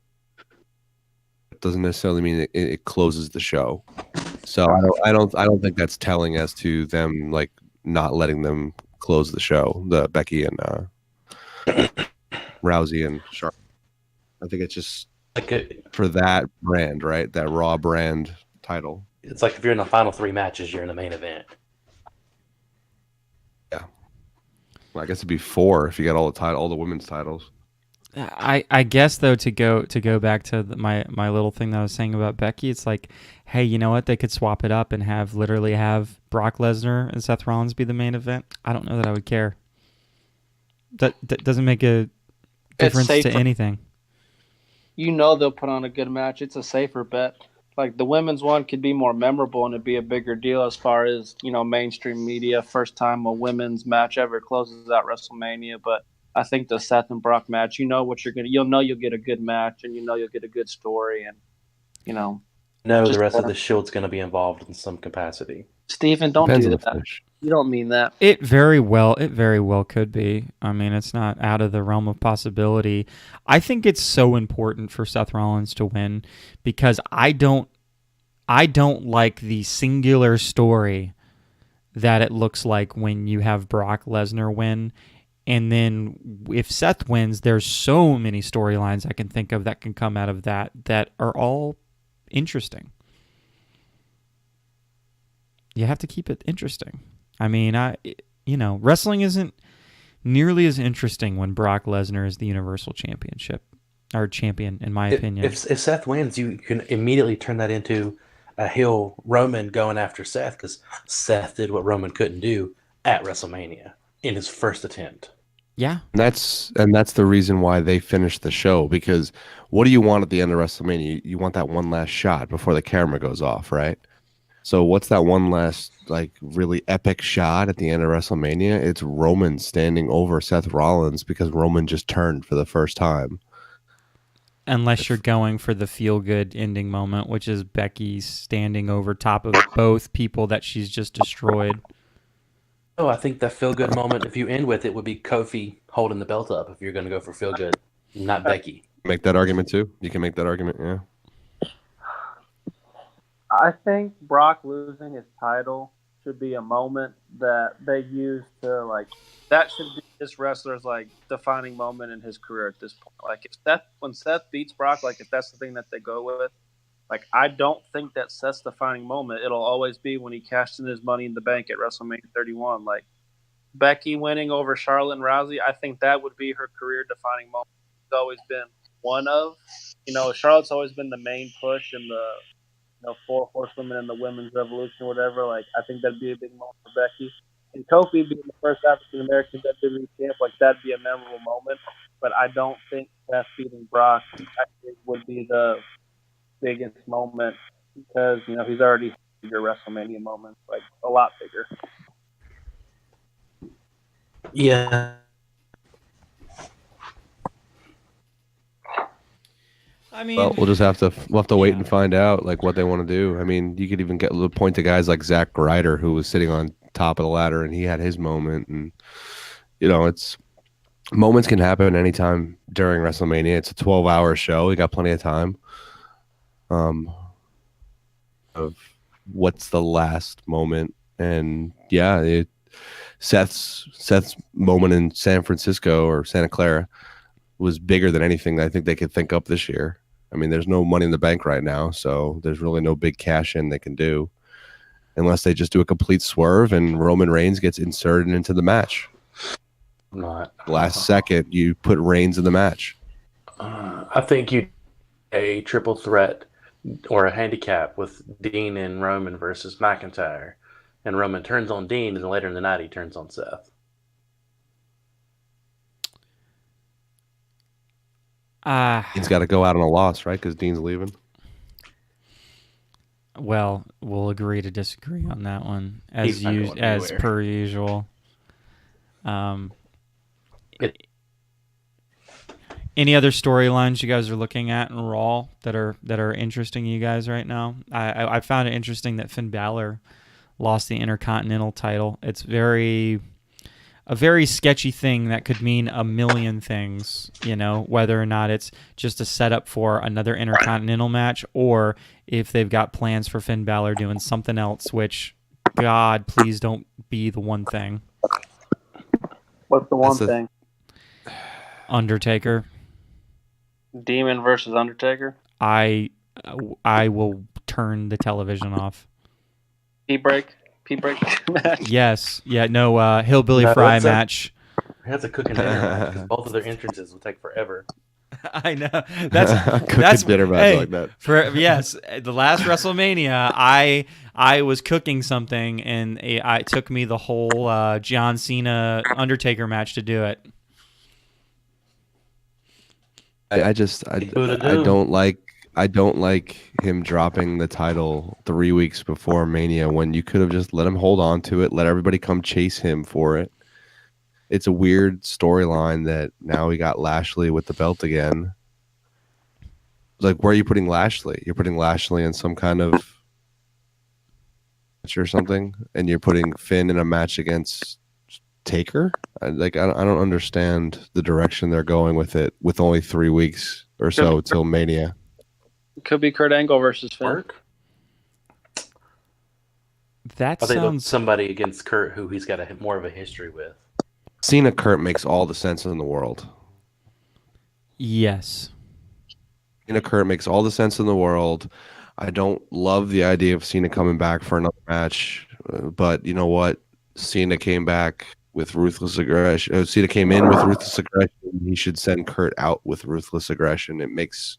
[SPEAKER 2] It doesn't necessarily mean it closes the show. So I don't think that's telling as to them not letting them close the show. The Becky and Rousey and Charlotte. I think it's just for that brand, right? That Raw brand title.
[SPEAKER 4] It's like if you're in the final three matches, you're in the main event.
[SPEAKER 2] Yeah. Well, I guess it'd be 4 if you got all the women's titles.
[SPEAKER 1] I guess though to go back to my little thing that I was saying about Becky, it's like, hey, you know what? They could swap it up and have Brock Lesnar and Seth Rollins be the main event. I don't know that I would care. That doesn't make a difference to anything.
[SPEAKER 3] They'll put on a good match. It's a safer bet. The women's one could be more memorable and it'd be a bigger deal as far as, mainstream media. First time a women's match ever closes out WrestleMania. But I think the Seth and Brock match, you'll know you'll get a good match, and you'll get a good story, and
[SPEAKER 4] No, the
[SPEAKER 3] just
[SPEAKER 4] rest of the Shield's going to be involved in some capacity.
[SPEAKER 3] Steven, don't
[SPEAKER 2] Depends
[SPEAKER 3] do
[SPEAKER 2] on the
[SPEAKER 3] that.
[SPEAKER 2] finish.
[SPEAKER 3] You don't mean that.
[SPEAKER 1] It very well could be. I mean, it's not out of the realm of possibility. I think it's so important for Seth Rollins to win because I don't like the singular story that it looks like when you have Brock Lesnar win. And then if Seth wins, there's so many storylines I can think of that can come out of that are all interesting. You have to keep it interesting. I mean, wrestling isn't nearly as interesting when Brock Lesnar is the Universal Championship or champion, in my opinion.
[SPEAKER 4] If Seth wins, you can immediately turn that into a heel Roman going after Seth because Seth did what Roman couldn't do at WrestleMania in his first attempt.
[SPEAKER 1] Yeah.
[SPEAKER 2] And that's the reason why they finished the show, because what do you want at the end of WrestleMania? You want that one last shot before the camera goes off, right? So what's that one last really epic shot at the end of WrestleMania? It's Roman standing over Seth Rollins because Roman just turned for the first time.
[SPEAKER 1] Unless you're going for the feel-good ending moment, which is Becky standing over top of both people that she's just destroyed.
[SPEAKER 4] Oh, I think the feel-good moment, if you end with it, would be Kofi holding the belt up if you're going to go for feel-good, not Becky.
[SPEAKER 2] Make that argument too. You can make that argument, yeah.
[SPEAKER 3] I think Brock losing his title should be a moment that they use to that should be this wrestler's defining moment in his career at this point. When Seth beats Brock, if that's the thing that they go with, I don't think that Seth's defining moment. It'll always be when he cashed in his Money in the Bank at WrestleMania 31. Becky winning over Charlotte and Rousey, I think that would be her career defining moment. It's always been one of, Charlotte's always been the main push in the 4 horsewomen in the women's revolution or whatever. I think that'd be a big moment for Becky. And Kofi being the first African American WWE champ, that'd be a memorable moment. But I don't think Seth beating Brock actually would be the biggest moment because he's already had bigger WrestleMania moments, a lot bigger.
[SPEAKER 4] Yeah.
[SPEAKER 1] I mean,
[SPEAKER 2] Well, we'll have to wait and find out what they want to do. I mean, you could even get the point to guys like Zack Ryder, who was sitting on top of the ladder and he had his moment, and it's moments can happen anytime during WrestleMania. It's a 12-hour show. You got plenty of time. Of what's the last moment, and yeah, Seth's moment in San Francisco or Santa Clara was bigger than anything that I think they could think up this year. I mean, there's no Money in the Bank right now, so there's really no big cash in they can do unless they just do a complete swerve and Roman Reigns gets inserted into the match. Last second, you put Reigns in the match.
[SPEAKER 4] I think you a triple threat or a handicap with Dean and Roman versus McIntyre, and Roman turns on Dean, and then later in the night he turns on Seth.
[SPEAKER 2] Dean's got to go out on a loss, right? Because Dean's leaving.
[SPEAKER 1] Well, we'll agree to disagree on that one
[SPEAKER 4] He's not going
[SPEAKER 1] as
[SPEAKER 4] anywhere.
[SPEAKER 1] per usual. Any other storylines you guys are looking at in Raw that are interesting to you guys right now? I found it interesting that Finn Balor lost the Intercontinental title. It's a very sketchy thing that could mean a million things, whether or not it's just a setup for another Intercontinental match or if they've got plans for Finn Balor doing something else, which, God, please don't be the one thing.
[SPEAKER 3] What's the one thing?
[SPEAKER 1] Undertaker.
[SPEAKER 3] Demon versus Undertaker?
[SPEAKER 1] I will turn the television off.
[SPEAKER 3] Pee break match?
[SPEAKER 1] Yes. Yeah, no, Hillbilly Fry match.
[SPEAKER 4] That's a cooking dinner match because both of their entrances will take forever.
[SPEAKER 1] I know. That's
[SPEAKER 2] bitter match like that.
[SPEAKER 1] Yes, the last WrestleMania, I was cooking something and it took me the whole John Cena Undertaker match to do it.
[SPEAKER 2] I don't like him dropping the title 3 weeks before Mania when you could have just let him hold on to it, let everybody come chase him for it. it's a weird storyline that now we got Lashley with the belt again. Like, where are you putting Lashley? You're putting Lashley in some kind of match or something, and you're putting Finn in a match against Taker. I don't understand the direction they're going with it. With only 3 weeks or so till Mania,
[SPEAKER 3] Could be Kurt Angle versus Finn.
[SPEAKER 4] Work?
[SPEAKER 1] That
[SPEAKER 4] I think
[SPEAKER 1] sounds
[SPEAKER 4] somebody against Kurt who he's got more of a history with.
[SPEAKER 2] Cena Kurt makes all the sense in the world.
[SPEAKER 1] yes.
[SPEAKER 2] Cena Kurt makes all the sense in the world. I don't love the idea of Cena coming back for another match, but you know what? Cena came back with ruthless aggression. Cena came in with ruthless aggression. He should send Kurt out with ruthless aggression. It makes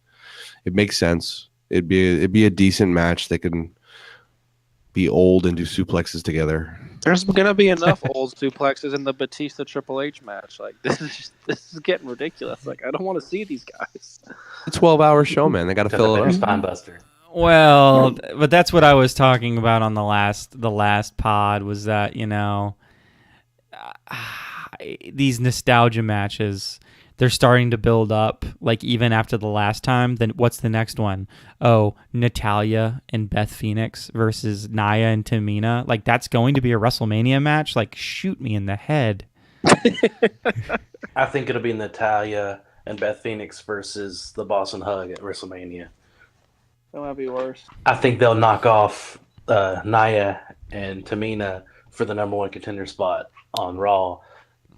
[SPEAKER 2] sense. It'd be a decent match. They can be old and do suplexes together.
[SPEAKER 3] There's gonna be enough old suplexes in the Batista Triple H match. Like this is getting ridiculous. Like I don't want to see these guys.
[SPEAKER 2] A 12-hour show, man. They got to fill it up.
[SPEAKER 4] Spine buster.
[SPEAKER 1] Well, but that's what I was talking about on the last pod was that, these nostalgia matches, they're starting to build up, like even after the last time. Then what's the next one? Oh, Natalya and Beth Phoenix versus Nia and Tamina. Like that's going to be a WrestleMania match. Like shoot me in the head.
[SPEAKER 4] I think it'll be Natalya and Beth Phoenix versus the Boss and Hug at WrestleMania.
[SPEAKER 3] That might be worse.
[SPEAKER 4] I think they'll knock off Nia and Tamina for the number one contender spot on Raw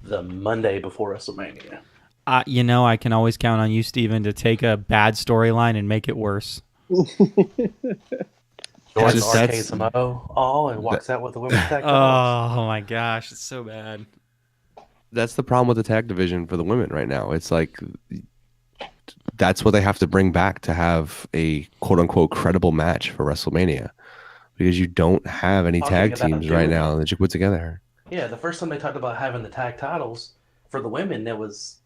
[SPEAKER 4] the Monday before WrestleMania.
[SPEAKER 1] I can always count on you, Steven, to take a bad storyline and make it worse.
[SPEAKER 4] Jordan RK Samoa and walks out with the women's tag titles.
[SPEAKER 1] Oh my gosh, it's so bad.
[SPEAKER 2] That's the problem with the tag division for the women right now. It's like that's what they have to bring back to have a quote unquote credible match for WrestleMania, because you don't have any tag teams right now that you put together.
[SPEAKER 4] Yeah, the first time they talked about having the tag titles for the women, it was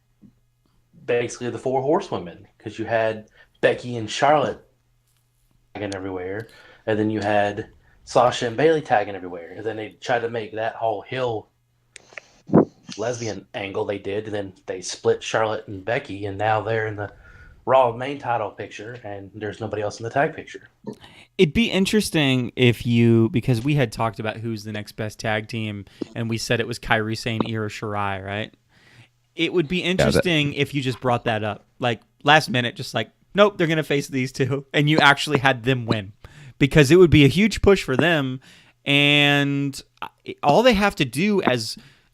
[SPEAKER 4] basically the 4 horsewomen, because you had Becky and Charlotte tagging everywhere, and then you had Sasha and Bayley tagging everywhere, and then they tried to make that whole heel lesbian angle they did, and then they split Charlotte and Becky, and now they're in the Raw main title picture, and there's nobody else in the tag picture.
[SPEAKER 1] It'd be interesting because we had talked about who's the next best tag team, and we said it was Kairi Sane, Io Shirai, right? It would be interesting if you just brought that up, like last minute, just like, nope, they're going to face these two, and you actually had them win, because it would be a huge push for them, and all they have to do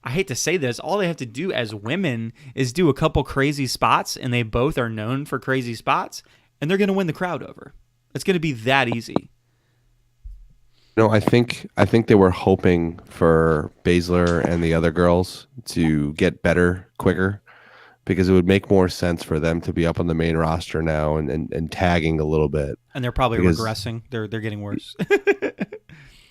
[SPEAKER 1] I hate to say this, all they have to do as women is do a couple crazy spots, and they both are known for crazy spots, and they're going to win the crowd over. It's going to be that easy.
[SPEAKER 2] No, I think they were hoping for Baszler and the other girls to get better quicker, because it would make more sense for them to be up on the main roster now and tagging a little bit.
[SPEAKER 1] And they're probably regressing. They're getting worse.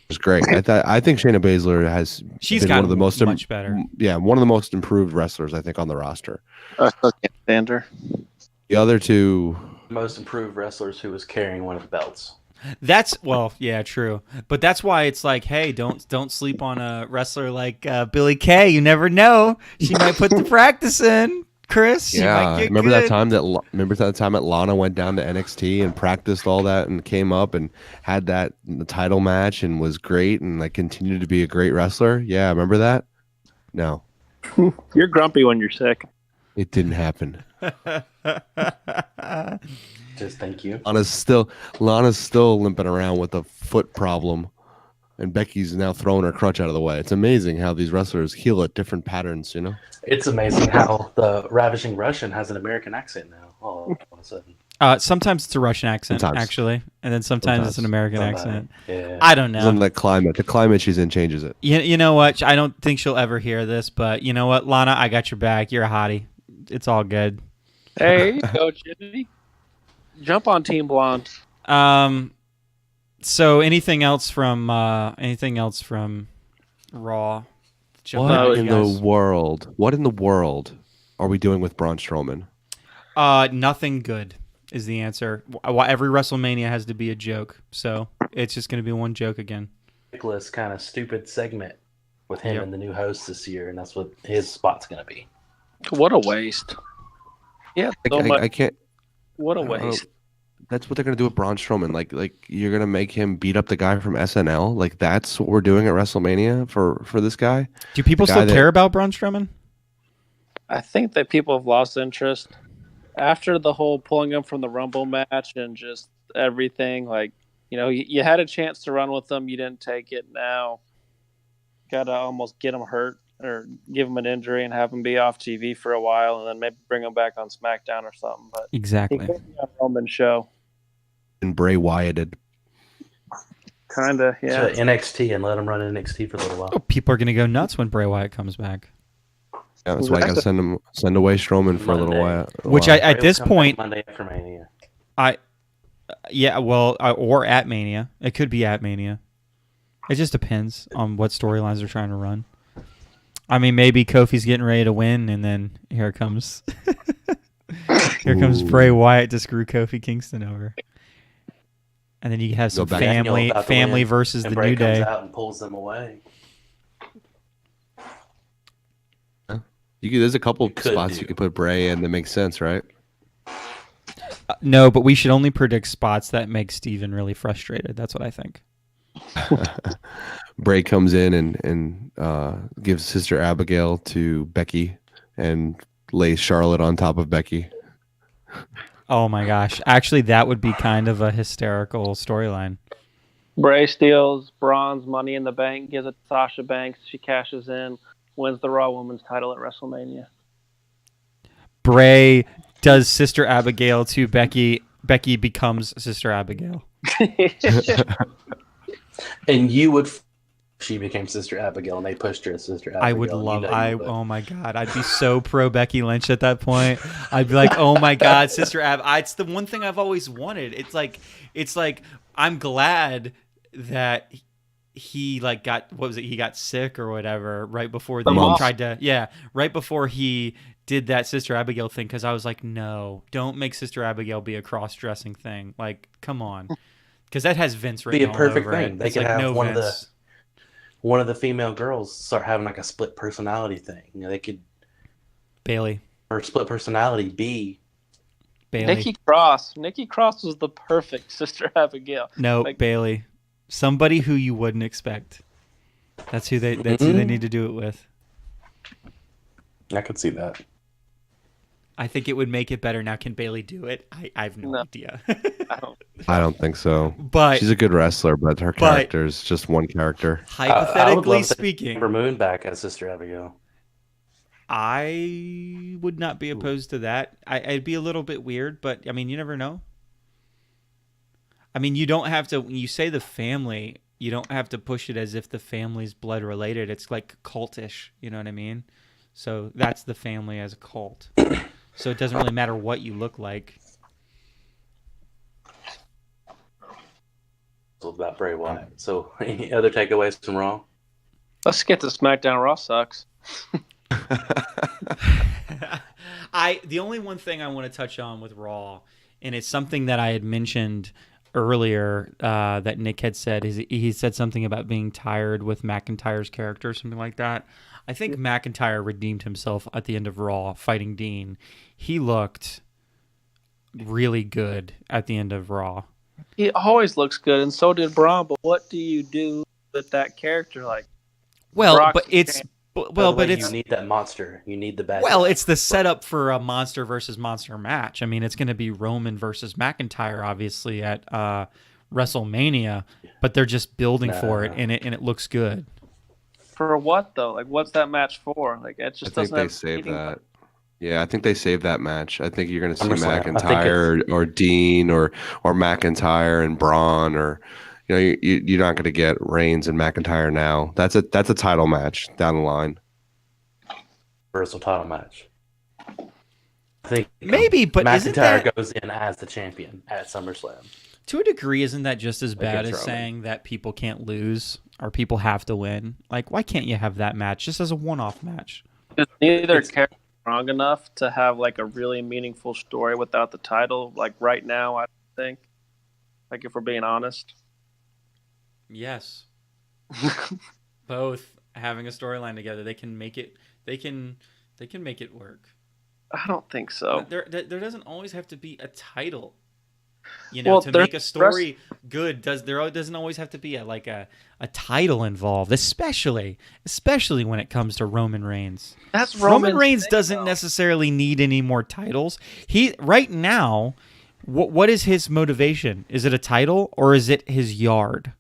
[SPEAKER 2] It's great. I think Shayna Baszler
[SPEAKER 1] she's
[SPEAKER 2] been
[SPEAKER 1] got
[SPEAKER 2] one of the most
[SPEAKER 1] much better.
[SPEAKER 2] Yeah, one of the most improved wrestlers I think on the roster.
[SPEAKER 3] I still can't stand her.
[SPEAKER 2] The other two,
[SPEAKER 4] Most improved wrestlers who was carrying one of the belts.
[SPEAKER 1] True. But that's why it's like, hey, don't sleep on a wrestler like Billie Kay. You never know. She might put the practice in, Chris. She might get
[SPEAKER 2] remember
[SPEAKER 1] good.
[SPEAKER 2] that time that Lana went down to NXT and practiced all that and came up and had that the title match and was great and like continued to be a great wrestler. Yeah, remember that? No,
[SPEAKER 3] You're grumpy when you're sick.
[SPEAKER 2] it didn't happen.
[SPEAKER 4] Just thank you.
[SPEAKER 2] Lana's still limping around with a foot problem, and Becky's now throwing her crutch out of the way. It's amazing how these wrestlers heal at different patterns, you know?
[SPEAKER 4] It's amazing how the Ravishing Russian has an American accent now, all of a sudden.
[SPEAKER 1] Sometimes it's a Russian accent, actually, and then sometimes it's an American accent.
[SPEAKER 4] Yeah.
[SPEAKER 1] I don't know.
[SPEAKER 2] The climate she's in changes it.
[SPEAKER 1] You know what? I don't think she'll ever hear this, but you know what, Lana, I got your back. You're a hottie. It's all good.
[SPEAKER 3] Hey, go Jimmy. Jump on Team Blonde.
[SPEAKER 1] So anything else from Raw?
[SPEAKER 2] What in the world are we doing with Braun Strowman?
[SPEAKER 1] Nothing good is the answer. Every WrestleMania has to be a joke, so it's just going to be one joke again.
[SPEAKER 4] Ridiculous kind of stupid segment with him
[SPEAKER 1] Yep.
[SPEAKER 4] and the new host this year, and that's what his spot's going to be.
[SPEAKER 3] What a waste. Yeah, so much.
[SPEAKER 2] I can't.
[SPEAKER 3] What a
[SPEAKER 2] I don't know.
[SPEAKER 3] waste.
[SPEAKER 2] That's what they're gonna do with Braun Strowman. Like you're gonna make him beat up the guy from SNL. Like that's what we're doing at WrestleMania for this guy.
[SPEAKER 1] Do people
[SPEAKER 2] The guy
[SPEAKER 1] still care about Braun Strowman?
[SPEAKER 3] I think that people have lost interest after the whole pulling him from the Rumble match and just everything. Like, you had a chance to run with him, you didn't take it. Now, gotta almost get him hurt or give him an injury and have him be off TV for a while, and then maybe bring him back on SmackDown or something. But he
[SPEAKER 1] Exactly.
[SPEAKER 3] could be on Roman's show.
[SPEAKER 2] And Bray Wyatted.
[SPEAKER 3] Kinda, yeah.
[SPEAKER 4] To NXT and let him run NXT for a little while.
[SPEAKER 1] Oh, people are going to go nuts when Bray Wyatt comes back.
[SPEAKER 2] Yeah, that's why you gotta send away Strowman for a little
[SPEAKER 4] Monday.
[SPEAKER 2] while.
[SPEAKER 1] Which
[SPEAKER 2] while.
[SPEAKER 1] at this point,
[SPEAKER 4] Monday after Mania.
[SPEAKER 1] or at Mania. It could be at Mania. It just depends on what storylines they're trying to run. I mean, maybe Kofi's getting ready to win, and then here comes Bray Wyatt to screw Kofi Kingston over. And then you have some
[SPEAKER 2] back.
[SPEAKER 1] family versus
[SPEAKER 4] and
[SPEAKER 1] the
[SPEAKER 4] Bray
[SPEAKER 1] New Day.
[SPEAKER 4] comes out and pulls them away.
[SPEAKER 2] There's a couple
[SPEAKER 4] could
[SPEAKER 2] spots
[SPEAKER 4] do.
[SPEAKER 2] you could put Bray in that makes sense, right?
[SPEAKER 1] No, but we should only predict spots that make Steven really frustrated. That's what I think.
[SPEAKER 2] Bray comes in and gives Sister Abigail to Becky and lays Charlotte on top of Becky.
[SPEAKER 1] Oh my gosh. Actually, that would be kind of a hysterical storyline.
[SPEAKER 3] Bray steals Braun's Money in the Bank, gives it to Sasha Banks. She cashes in, wins the Raw Women's title at WrestleMania.
[SPEAKER 1] Bray does Sister Abigail to Becky. Becky becomes Sister Abigail.
[SPEAKER 4] And you would. She became Sister Abigail, and they pushed her as Sister Abigail.
[SPEAKER 1] I would
[SPEAKER 4] and
[SPEAKER 1] love.
[SPEAKER 4] you would.
[SPEAKER 1] Oh my god, I'd be so pro Becky Lynch at that point. I'd be like, oh my god, Sister Ab. It's the one thing I've always wanted. It's like I'm glad that he got what was it? He got sick or whatever right before they tried to right before he did that Sister Abigail thing, because I was like, no, don't make Sister Abigail be a cross-dressing thing. Like, come on, because that has Vince written
[SPEAKER 4] Be a perfect
[SPEAKER 1] all over
[SPEAKER 4] thing.
[SPEAKER 1] it.
[SPEAKER 4] They
[SPEAKER 1] It's
[SPEAKER 4] could
[SPEAKER 1] like,
[SPEAKER 4] have
[SPEAKER 1] no, Vince.
[SPEAKER 4] one of the female girls start having like a split personality thing. They could
[SPEAKER 1] Bailey.
[SPEAKER 4] or split personality be
[SPEAKER 1] Bailey.
[SPEAKER 3] Nikki Cross was the perfect Sister Abigail.
[SPEAKER 1] No, Bailey. Somebody who you wouldn't expect. That's who they need to do it with.
[SPEAKER 4] I could see that.
[SPEAKER 1] I think it would make it better. Now, can Bailey do it? I have no idea.
[SPEAKER 2] I don't think so.
[SPEAKER 1] But
[SPEAKER 2] she's a good wrestler, but her character is just one character.
[SPEAKER 1] Hypothetically speaking,
[SPEAKER 4] for Moon back as Sister Abigail.
[SPEAKER 1] I would not be opposed to that. I'd be a little bit weird, but I mean, you never know. I mean, you don't have to. When you say the family, you don't have to push it as if the family's blood related. It's like cultish. You know what I mean? So that's the family as a cult. So it doesn't really matter what you look like.
[SPEAKER 4] About Bray Wyatt. So, any other takeaways from Raw?
[SPEAKER 3] Let's get to SmackDown. Raw sucks.
[SPEAKER 1] The only one thing I want to touch on with Raw, and it's something that I had mentioned earlier that Nick had said, is he said something about being tired with McIntyre's character, something like that. I think McIntyre redeemed himself at the end of Raw fighting Dean. He looked really good at the end of Raw.
[SPEAKER 3] He always looks good, and so did Braun. But what do you do with that character? Like,
[SPEAKER 1] well,
[SPEAKER 3] Brock
[SPEAKER 1] but it's
[SPEAKER 4] you need that monster. You need the bad.
[SPEAKER 1] Well, it's the setup for a monster versus monster match. I mean, it's going to be Roman versus McIntyre, obviously at WrestleMania, but they're just building for it, and it looks good.
[SPEAKER 3] For what though? Like, what's that match for? Like, it just doesn't.
[SPEAKER 2] I think
[SPEAKER 3] have
[SPEAKER 2] they saved
[SPEAKER 3] meaning.
[SPEAKER 2] that. Yeah, I think they saved that match. I think you're going to see
[SPEAKER 4] SummerSlam.
[SPEAKER 2] McIntyre or Dean or McIntyre and Braun, or you're not going to get Reigns and McIntyre now. That's a title match down the line.
[SPEAKER 4] Universal title match. I think
[SPEAKER 1] Maybe, but
[SPEAKER 4] McIntyre goes in as the champion at SummerSlam.
[SPEAKER 1] To a degree, isn't that just as bad as
[SPEAKER 4] Roman.
[SPEAKER 1] saying that people can't lose or people have to win? Like, why can't you have that match just as a one-off match?
[SPEAKER 3] Is neither character strong enough to have like a really meaningful story without the title? Like right now, I think. Like, if we're being honest.
[SPEAKER 1] Yes. Both. having a storyline together. They can make it. They can make it work.
[SPEAKER 3] I don't think so.
[SPEAKER 1] There doesn't always have to be a title.
[SPEAKER 3] Well,
[SPEAKER 1] To
[SPEAKER 3] there's
[SPEAKER 1] make a story good, there doesn't always have to be a title involved, especially when it comes to Roman Reigns.
[SPEAKER 3] That's
[SPEAKER 1] Roman
[SPEAKER 3] Roman's
[SPEAKER 1] Reigns
[SPEAKER 3] thing,
[SPEAKER 1] doesn't
[SPEAKER 3] though.
[SPEAKER 1] necessarily need any more titles. He right now, what is his motivation? Is it a title or is it his yard?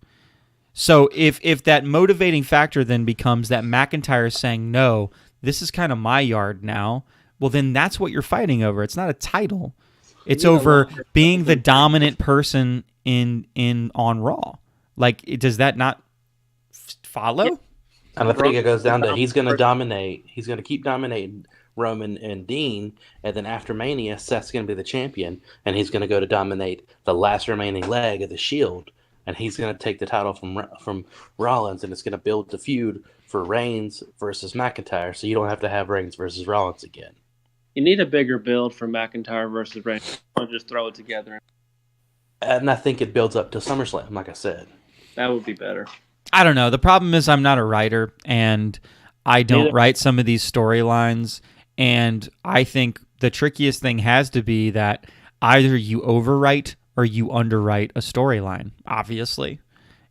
[SPEAKER 1] So if that motivating factor then becomes that McIntyre saying, no, this is kind of my yard now, well, then that's what you're fighting over. It's not a title. It's over being the dominant person on Raw. Like, does that not follow?
[SPEAKER 4] And I think it goes down to he's going to dominate. He's going to keep dominating Roman and Dean, and then after Mania, Seth's going to be the champion, and he's going to go to dominate the last remaining leg of the Shield, and he's going to take the title from Rollins, and it's going to build the feud for Reigns versus McIntyre, so you don't have to have Reigns versus Rollins again.
[SPEAKER 3] You need a bigger build for McIntyre versus Reigns. Or just throw it together.
[SPEAKER 4] And I think it builds up to SummerSlam, like I said.
[SPEAKER 3] That would be better.
[SPEAKER 1] I don't know. The problem is I'm not a writer, and I don't write some of these storylines, and I think the trickiest thing has to be that either you overwrite or you underwrite a storyline, obviously.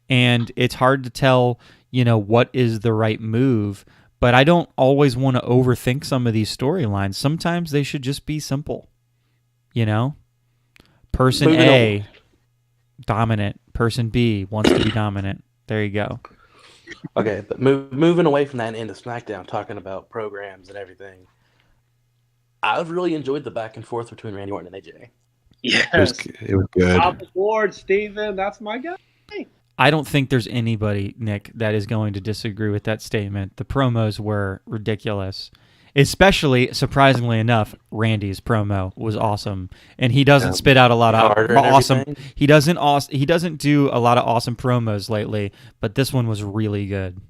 [SPEAKER 1] And it's hard to tell, what is the right move, but I don't always want to overthink some of these storylines. Sometimes they should just be simple, Person
[SPEAKER 4] Moving
[SPEAKER 1] A, dominant. Person B wants to be dominant. There you go.
[SPEAKER 4] Okay, but moving away from that and into SmackDown, talking about programs and everything, I've really enjoyed the back and forth between Randy Orton and AJ.
[SPEAKER 3] Yes.
[SPEAKER 2] It was good.
[SPEAKER 3] Top the board, Steven. That's my guy.
[SPEAKER 1] I don't think there's anybody, Nick, that is going to disagree with that statement. The promos were ridiculous. Especially, surprisingly enough, Randy's promo was awesome, and he doesn't spit out a lot of awesome. He doesn't do a lot of awesome promos lately, but this one was really good.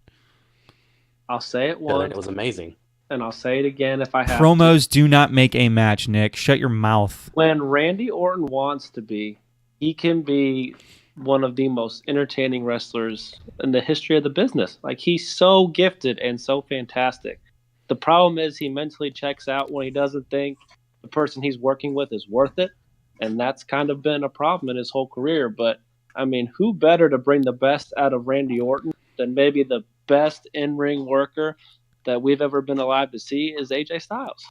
[SPEAKER 3] I'll say it once.
[SPEAKER 4] It was amazing.
[SPEAKER 3] And I'll say it again if I have
[SPEAKER 1] Promos do not make a match, Nick. Shut your mouth.
[SPEAKER 3] When Randy Orton wants to be, he can be one of the most entertaining wrestlers in the history of the business. Like, he's so gifted and so fantastic. The problem is he mentally checks out when he doesn't think the person he's working with is worth it. And that's kind of been a problem in his whole career. But, I mean, who better to bring the best out of Randy Orton than maybe the best in-ring worker that we've ever been alive to see is AJ Styles.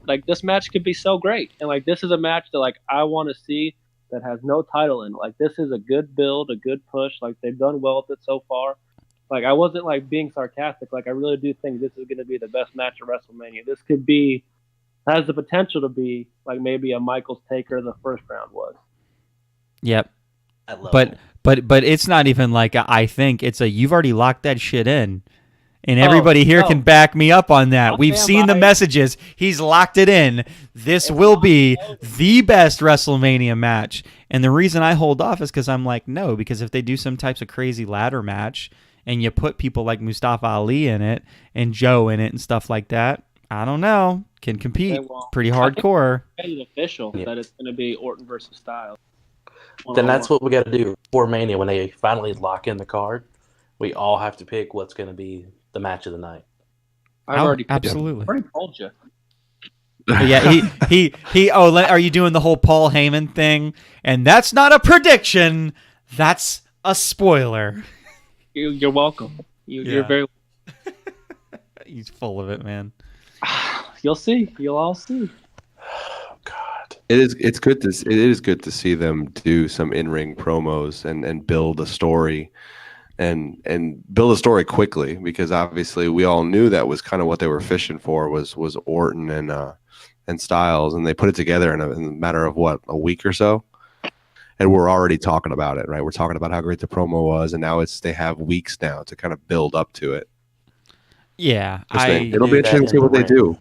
[SPEAKER 3] Like, this match could be so great. And, like, this is a match that, like, I want to see that has no title in it. Like, this is a good build, a good push. Like, they've done well with it so far. Like, I wasn't, like, being sarcastic. Like, I really do think this is going to be the best match of WrestleMania. This could be, has the potential to be, like, maybe a Michaels Taker the first round was.
[SPEAKER 1] Yep.
[SPEAKER 4] But
[SPEAKER 1] it's not even like I think. It's you've already locked that shit in. And everybody here can back me up on that. We've seen the messages. He's locked it in. This will be the best WrestleMania match. And the reason I hold off is because I'm like, no, because if they do some types of crazy ladder match and you put people like Mustafa Ali in it and Joe in it and stuff like that, I don't know. Can compete. Pretty hardcore.
[SPEAKER 3] It's official that it's going to be Orton versus Styles.
[SPEAKER 4] Then that's what we got to do for Mania when they finally lock in the card. We all have to pick what's going to be the match of the night.
[SPEAKER 3] I've already
[SPEAKER 1] absolutely.
[SPEAKER 3] already told you.
[SPEAKER 1] Yeah, he. Oh, are you doing the whole Paul Heyman thing? And that's not a prediction. That's a spoiler.
[SPEAKER 3] You're welcome. You're very.
[SPEAKER 1] He's full of it, man.
[SPEAKER 3] You'll see. You'll all see.
[SPEAKER 4] Oh God!
[SPEAKER 2] It is good to see them do some in-ring promos and build a story. And build a story quickly, because obviously we all knew that was kind of what they were fishing for was Orton and Styles, and they put it together in a matter of a week or so, and we're already talking about it, right? We're talking about how great the promo was, and now they have weeks now to kind of build up to it.
[SPEAKER 1] Yeah,
[SPEAKER 2] it'll be interesting to see what they do.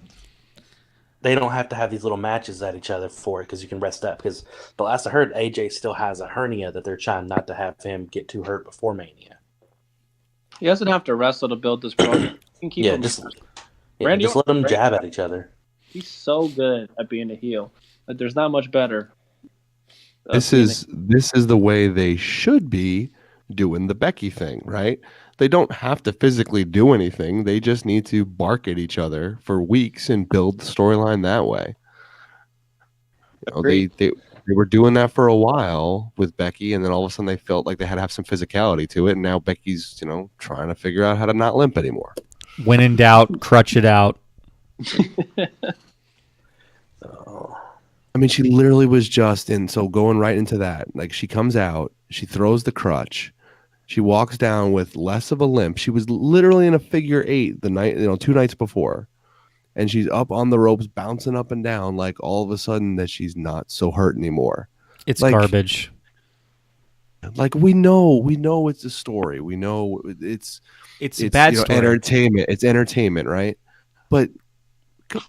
[SPEAKER 4] They don't have to have these little matches at each other for it because you can rest up. Because the last I heard, AJ still has a hernia that they're trying not to have him get too hurt before Mania.
[SPEAKER 3] He doesn't have to wrestle to build this program.
[SPEAKER 4] Just let them jab at each other.
[SPEAKER 3] He's so good at being a heel. Like, there's not much better.
[SPEAKER 2] This is the way they should be doing the Becky thing, right? They don't have to physically do anything. They just need to bark at each other for weeks and build the storyline that way. You know, they were doing that for a while with Becky, and then all of a sudden they felt like they had to have some physicality to it. And now Becky's, trying to figure out how to not limp anymore.
[SPEAKER 1] When in doubt, crutch it out.
[SPEAKER 2] I mean, she literally was just in. So going right into that, like she comes out, she throws the crutch, she walks down with less of a limp. She was literally in a figure 8 the night, 2 nights before. And she's up on the ropes, bouncing up and down, like all of a sudden that she's not so hurt anymore.
[SPEAKER 1] It's
[SPEAKER 2] like,
[SPEAKER 1] garbage.
[SPEAKER 2] Like we know it's a story. We know it's
[SPEAKER 1] bad story.
[SPEAKER 2] Entertainment. It's entertainment, right? But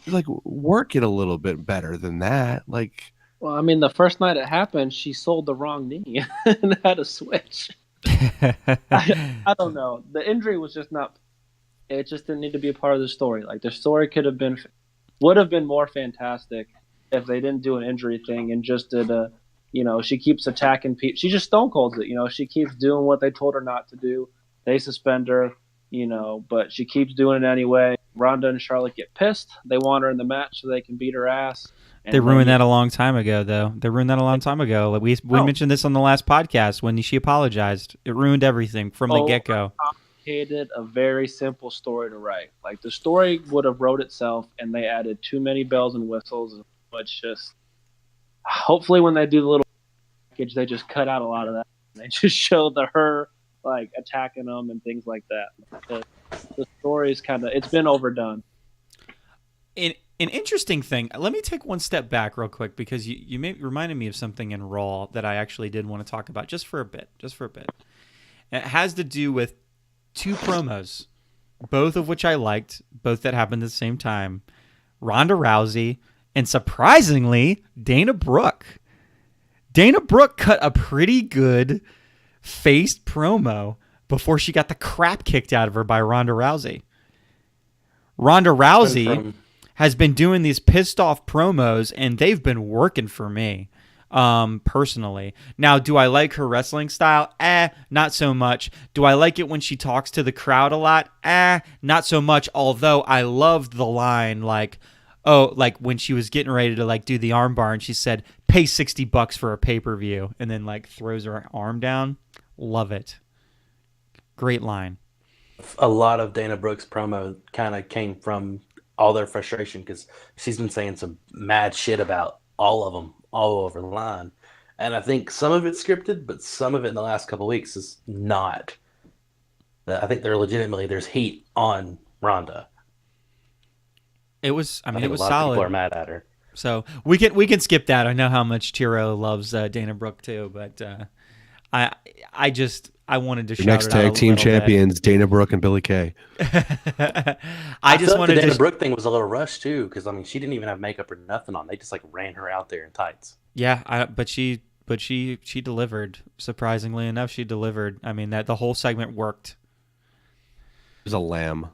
[SPEAKER 2] like work it a little bit better than that. Like,
[SPEAKER 3] well, I mean, the first night it happened, she sold the wrong knee and had to switch. I don't know. The injury was just not. It just didn't need to be a part of the story. Like the story would have been more fantastic if they didn't do an injury thing and just did a, she keeps attacking people. She just stone colds it. She keeps doing what they told her not to do. They suspend her, but she keeps doing it anyway. Ronda and Charlotte get pissed. They want her in the match so they can beat her ass.
[SPEAKER 1] They ruined that a long time ago, though. They ruined that a long time ago. Like we mentioned this on the last podcast when she apologized. It ruined everything from the get-go.
[SPEAKER 3] A very simple story to write. Like the story would have wrote itself, and they added too many bells and whistles. It's just hopefully when they do the little package, they just cut out a lot of that. They just show her like attacking them and things like that. Because the story is it's been overdone.
[SPEAKER 1] An interesting thing. Let me take one step back real quick because you reminded me of something in Raw that I actually did want to talk about just for a bit. And it has to do with 2 promos, both of which I liked, both that happened at the same time. Ronda Rousey and, surprisingly, Dana Brooke. Dana Brooke cut a pretty good faced promo before she got the crap kicked out of her by Ronda Rousey. Ronda Rousey has been doing these pissed off promos, and they've been working for me. Personally. Now, do I like her wrestling style? Not so much. Do I like it when she talks to the crowd a lot? Not so much, although I loved the line like when she was getting ready to do the armbar and she said, pay $60 for a pay-per-view, and then throws her arm down. Love it. Great line.
[SPEAKER 4] A lot of Dana Brooks' promo kind of came from all their frustration because she's been saying some mad shit about all of them all over the line. And I think some of it's scripted, but some of it in the last couple of weeks is not. I think there's heat on Ronda.
[SPEAKER 1] It was, it was
[SPEAKER 4] a lot
[SPEAKER 1] solid.
[SPEAKER 4] Of people are mad at her.
[SPEAKER 1] So we can skip that. I know how much Tiro loves Dana Brooke too, but I wanted to shout
[SPEAKER 2] next
[SPEAKER 1] it out
[SPEAKER 2] tag team
[SPEAKER 1] bit.
[SPEAKER 2] champions, Dana Brooke and Billie Kay.
[SPEAKER 1] I just wanted
[SPEAKER 4] the Dana
[SPEAKER 1] to.
[SPEAKER 4] Brooke thing was a little rushed too, because she didn't even have makeup or nothing on. They just ran her out there in tights.
[SPEAKER 1] Yeah, but she delivered. Surprisingly enough, she delivered. I mean, that the whole segment worked.
[SPEAKER 2] She was a lamb.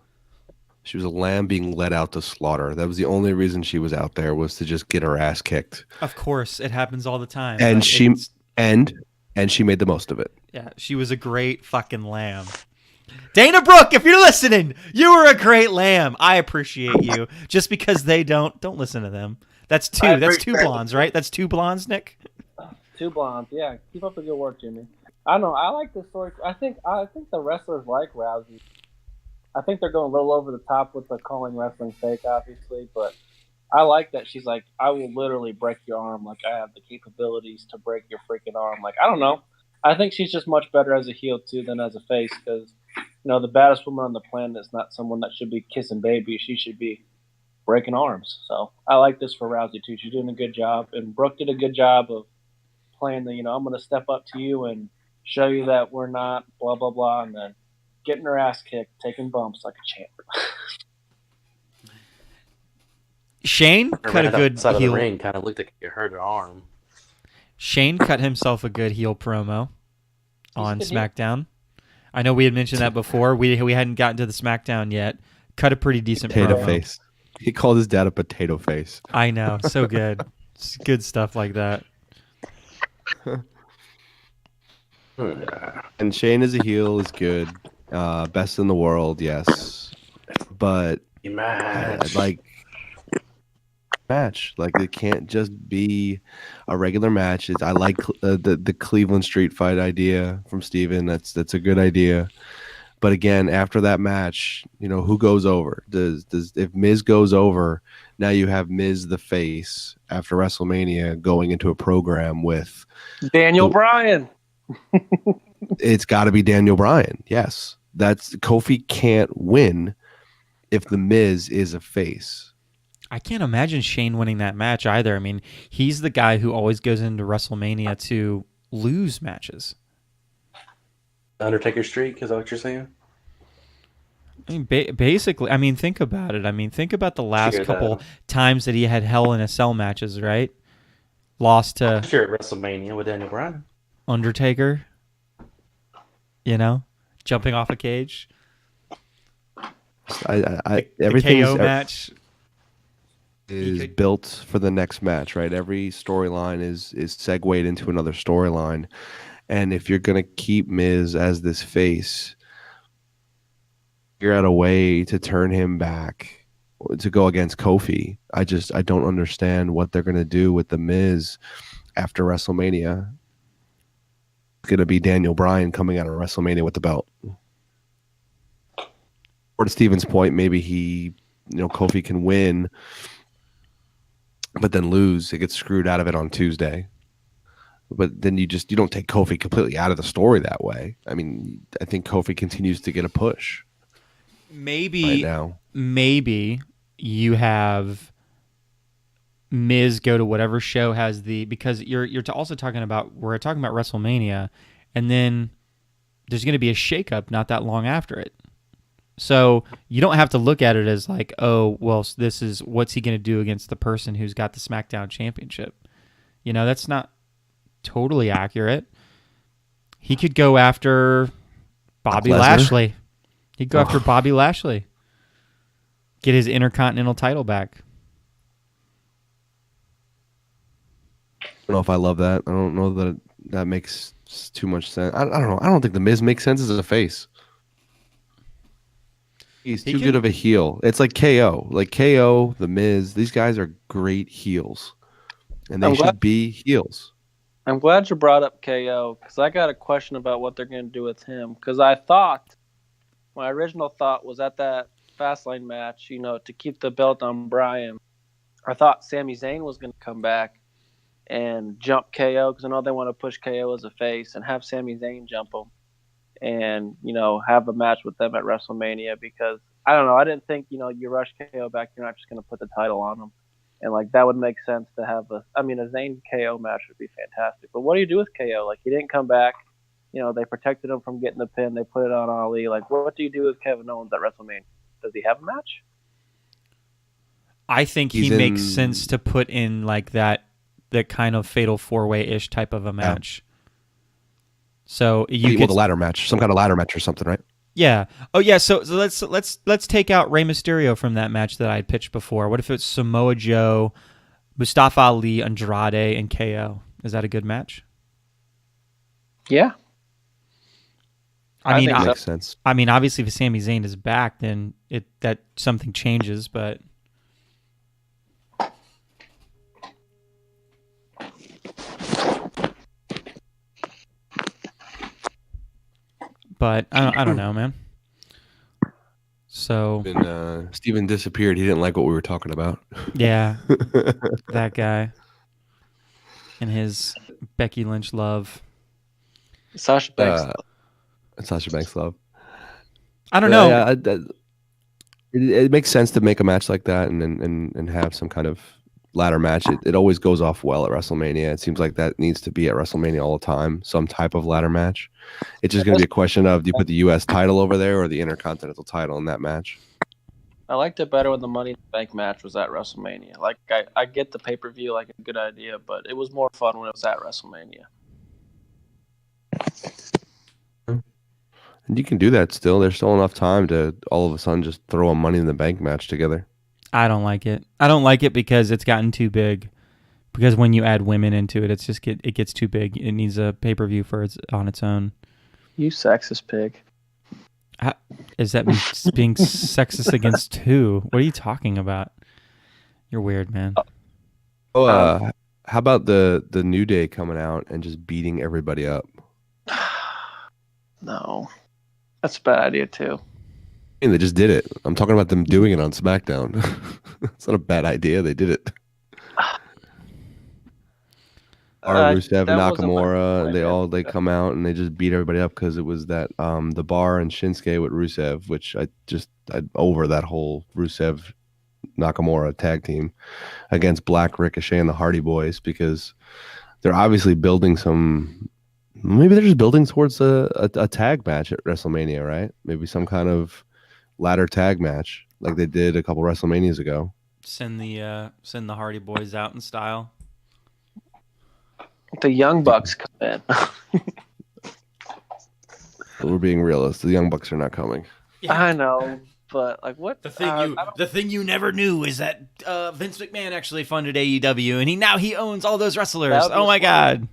[SPEAKER 2] She was a lamb being led out to slaughter. That was the only reason she was out there, was to just get her ass kicked.
[SPEAKER 1] Of course, it happens all the time.
[SPEAKER 2] And she made the most of it.
[SPEAKER 1] Yeah, she was a great fucking lamb. Dana Brooke, if you're listening, you were a great lamb. I appreciate you. Just because they don't listen to them. That's 2. That's 2 blondes, right? That's 2 blondes, Nick?
[SPEAKER 3] 2 blondes, yeah. Keep up the good work, Jimmy. I don't know. I like the story. I think the wrestlers like Rousey. I think they're going a little over the top with the calling wrestling fake, obviously, but I like that she's like, I will literally break your arm. Like, I have the capabilities to break your freaking arm. Like, I don't know. I think she's just much better as a heel, too, than as a face, because, the baddest woman on the planet is not someone that should be kissing babies. She should be breaking arms. So I like this for Rousey, too. She's doing a good job, and Brooke did a good job of playing the, I'm going to step up to you and show you that we're not blah, blah, blah, and then getting her ass kicked, taking bumps like a champ.
[SPEAKER 1] Shane cut a good
[SPEAKER 4] side
[SPEAKER 1] heel.
[SPEAKER 4] Of the ring kind of looked like it hurt her arm.
[SPEAKER 1] Shane cut himself a good heel promo on SmackDown. I know we had mentioned that before. We hadn't gotten to the SmackDown yet. Cut a pretty decent
[SPEAKER 2] potato
[SPEAKER 1] promo.
[SPEAKER 2] Face. He called his dad a potato face.
[SPEAKER 1] I know, so good. It's good stuff like that.
[SPEAKER 2] And Shane as a heel is good. Best in the world, yes. But I'd like match. Like it can't just be a regular match. I like the Cleveland Street fight idea from Steven. That's a good idea. But again, after that match, who goes over? Does if Miz goes over, now you have Miz the face after WrestleMania going into a program with
[SPEAKER 3] Daniel Bryan.
[SPEAKER 2] It's got to be Daniel Bryan. Yes, that's Kofi can't win if the Miz is a face.
[SPEAKER 1] I can't imagine Shane winning that match either. I mean, he's the guy who always goes into WrestleMania to lose matches.
[SPEAKER 4] Undertaker streak, is that what you're saying?
[SPEAKER 1] I mean, basically, I mean, think about it. I mean, think about the last
[SPEAKER 4] Sure,
[SPEAKER 1] couple times that he had Hell in a Cell matches, right? Lost to
[SPEAKER 4] Sure, at WrestleMania with Daniel Bryan.
[SPEAKER 1] Undertaker, jumping off a cage.
[SPEAKER 2] Everything
[SPEAKER 1] KO match
[SPEAKER 2] is built for the next match, right? Every storyline is segued into another storyline. And if you're going to keep Miz as this face, figure out a way to turn him back to go against Kofi. I don't understand what they're going to do with the Miz after WrestleMania. It's going to be Daniel Bryan coming out of WrestleMania with the belt. Or to Steven's point, maybe Kofi can win, but then lose. It gets screwed out of it on Tuesday. But then you don't take Kofi completely out of the story that way. I mean, I think Kofi continues to get a push.
[SPEAKER 1] Maybe
[SPEAKER 2] right now.
[SPEAKER 1] Maybe you have Miz go to whatever show has because you're also talking about WrestleMania, and then there's going to be a shakeup not that long after it. So you don't have to look at it as like, oh, well, this is what's he going to do against the person who's got the SmackDown Championship. That's not totally accurate. He could go after Bobby Lashley. He'd go after Bobby Lashley. Get his Intercontinental title back.
[SPEAKER 2] I don't know if I love that. I don't know that makes too much sense. I don't know. I don't think the Miz makes sense as a face. He's too good of a heel. It's like KO. Like KO, the Miz, these guys are great heels. And they should be heels.
[SPEAKER 3] I'm glad you brought up KO because I got a question about what they're going to do with him. Because my original thought was at that Fastlane match, to keep the belt on Bryan, I thought Sami Zayn was going to come back and jump KO because I know they want to push KO as a face and have Sami Zayn jump him and, have a match with them at WrestleMania because, I don't know, I didn't think, you rush KO back, you're not just going to put the title on him. And, that would make sense to have a Zayn KO match would be fantastic. But what do you do with KO? He didn't come back. They protected him from getting the pin. They put it on Ali. What do you do with Kevin Owens at WrestleMania? Does he have a match?
[SPEAKER 1] I think he makes sense to put in, that kind of fatal four-way-ish type of a match. So you
[SPEAKER 2] get the ladder match, some kind of ladder match or something, right?
[SPEAKER 1] Yeah. Oh yeah. So let's take out Rey Mysterio from that match that I had pitched before. What if it's Samoa Joe, Mustafa Ali, Andrade, and KO? Is that a good match?
[SPEAKER 3] Yeah.
[SPEAKER 1] I mean,
[SPEAKER 2] that makes sense.
[SPEAKER 1] I mean, obviously, if Sami Zayn is back, then that something changes, but. But I don't know, man. So
[SPEAKER 2] Steven disappeared. He didn't like what we were talking about.
[SPEAKER 1] Yeah, that guy and his Becky Lynch love.
[SPEAKER 3] Sasha Banks.
[SPEAKER 2] Sasha Banks love.
[SPEAKER 1] I don't know.
[SPEAKER 2] Yeah, it makes sense to make a match like that and have some kind of ladder match. It always goes off well at WrestleMania. It seems like that needs to be at WrestleMania all the time. Some type of ladder match. It's just going to be a question of, do you put the U.S. title over there or the Intercontinental title in that match?
[SPEAKER 3] I liked it better when the Money in the Bank match was at WrestleMania. I get the pay-per-view, a good idea, but it was more fun when it was at WrestleMania.
[SPEAKER 2] And you can do that still. There's still enough time to all of a sudden just throw a Money in the Bank match together.
[SPEAKER 1] I don't like it. I don't like it because it's gotten too big. Because when you add women into it, it gets too big. It needs a pay-per-view on its own.
[SPEAKER 3] You sexist pig.
[SPEAKER 1] Is that me being sexist against who? What are you talking about? You're weird, man.
[SPEAKER 2] Oh, how about the New Day coming out and just beating everybody up?
[SPEAKER 3] No, that's a bad idea too.
[SPEAKER 2] I mean, they just did it. I'm talking about them doing it on SmackDown. It's not a bad idea. They did it. Rusev and
[SPEAKER 3] That wasn't my
[SPEAKER 2] Nakamura,
[SPEAKER 3] point.
[SPEAKER 2] they come out and they just beat everybody up because it was that the Bar and Shinsuke with Rusev, which I over that whole Rusev Nakamura tag team against Black, Ricochet, and the Hardy Boys, because they're obviously building some. Maybe they're just building towards a tag match at WrestleMania, right? Maybe some kind of ladder tag match like they did a couple WrestleManias ago.
[SPEAKER 1] Send the Hardy Boys out in style.
[SPEAKER 3] The Young Bucks come in.
[SPEAKER 2] We're being realistic. The Young Bucks are not coming.
[SPEAKER 1] Yeah.
[SPEAKER 3] I know, but like what?
[SPEAKER 1] The thing you never knew is that Vince McMahon actually funded AEW, and he owns all those wrestlers. Oh my god.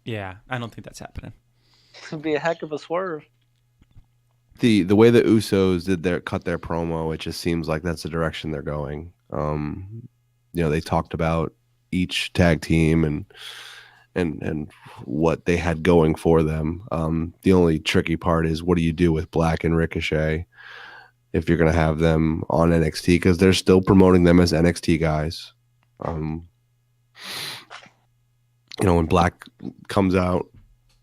[SPEAKER 1] Yeah, I don't think that's happening.
[SPEAKER 3] It'd be a heck of a swerve.
[SPEAKER 2] The way the Usos cut their promo, it just seems like that's the direction they're going. They talked about each tag team and what they had going for them. The only tricky part is what do you do with Black and Ricochet if you're going to have them on NXT, because they're still promoting them as NXT guys. When Black comes out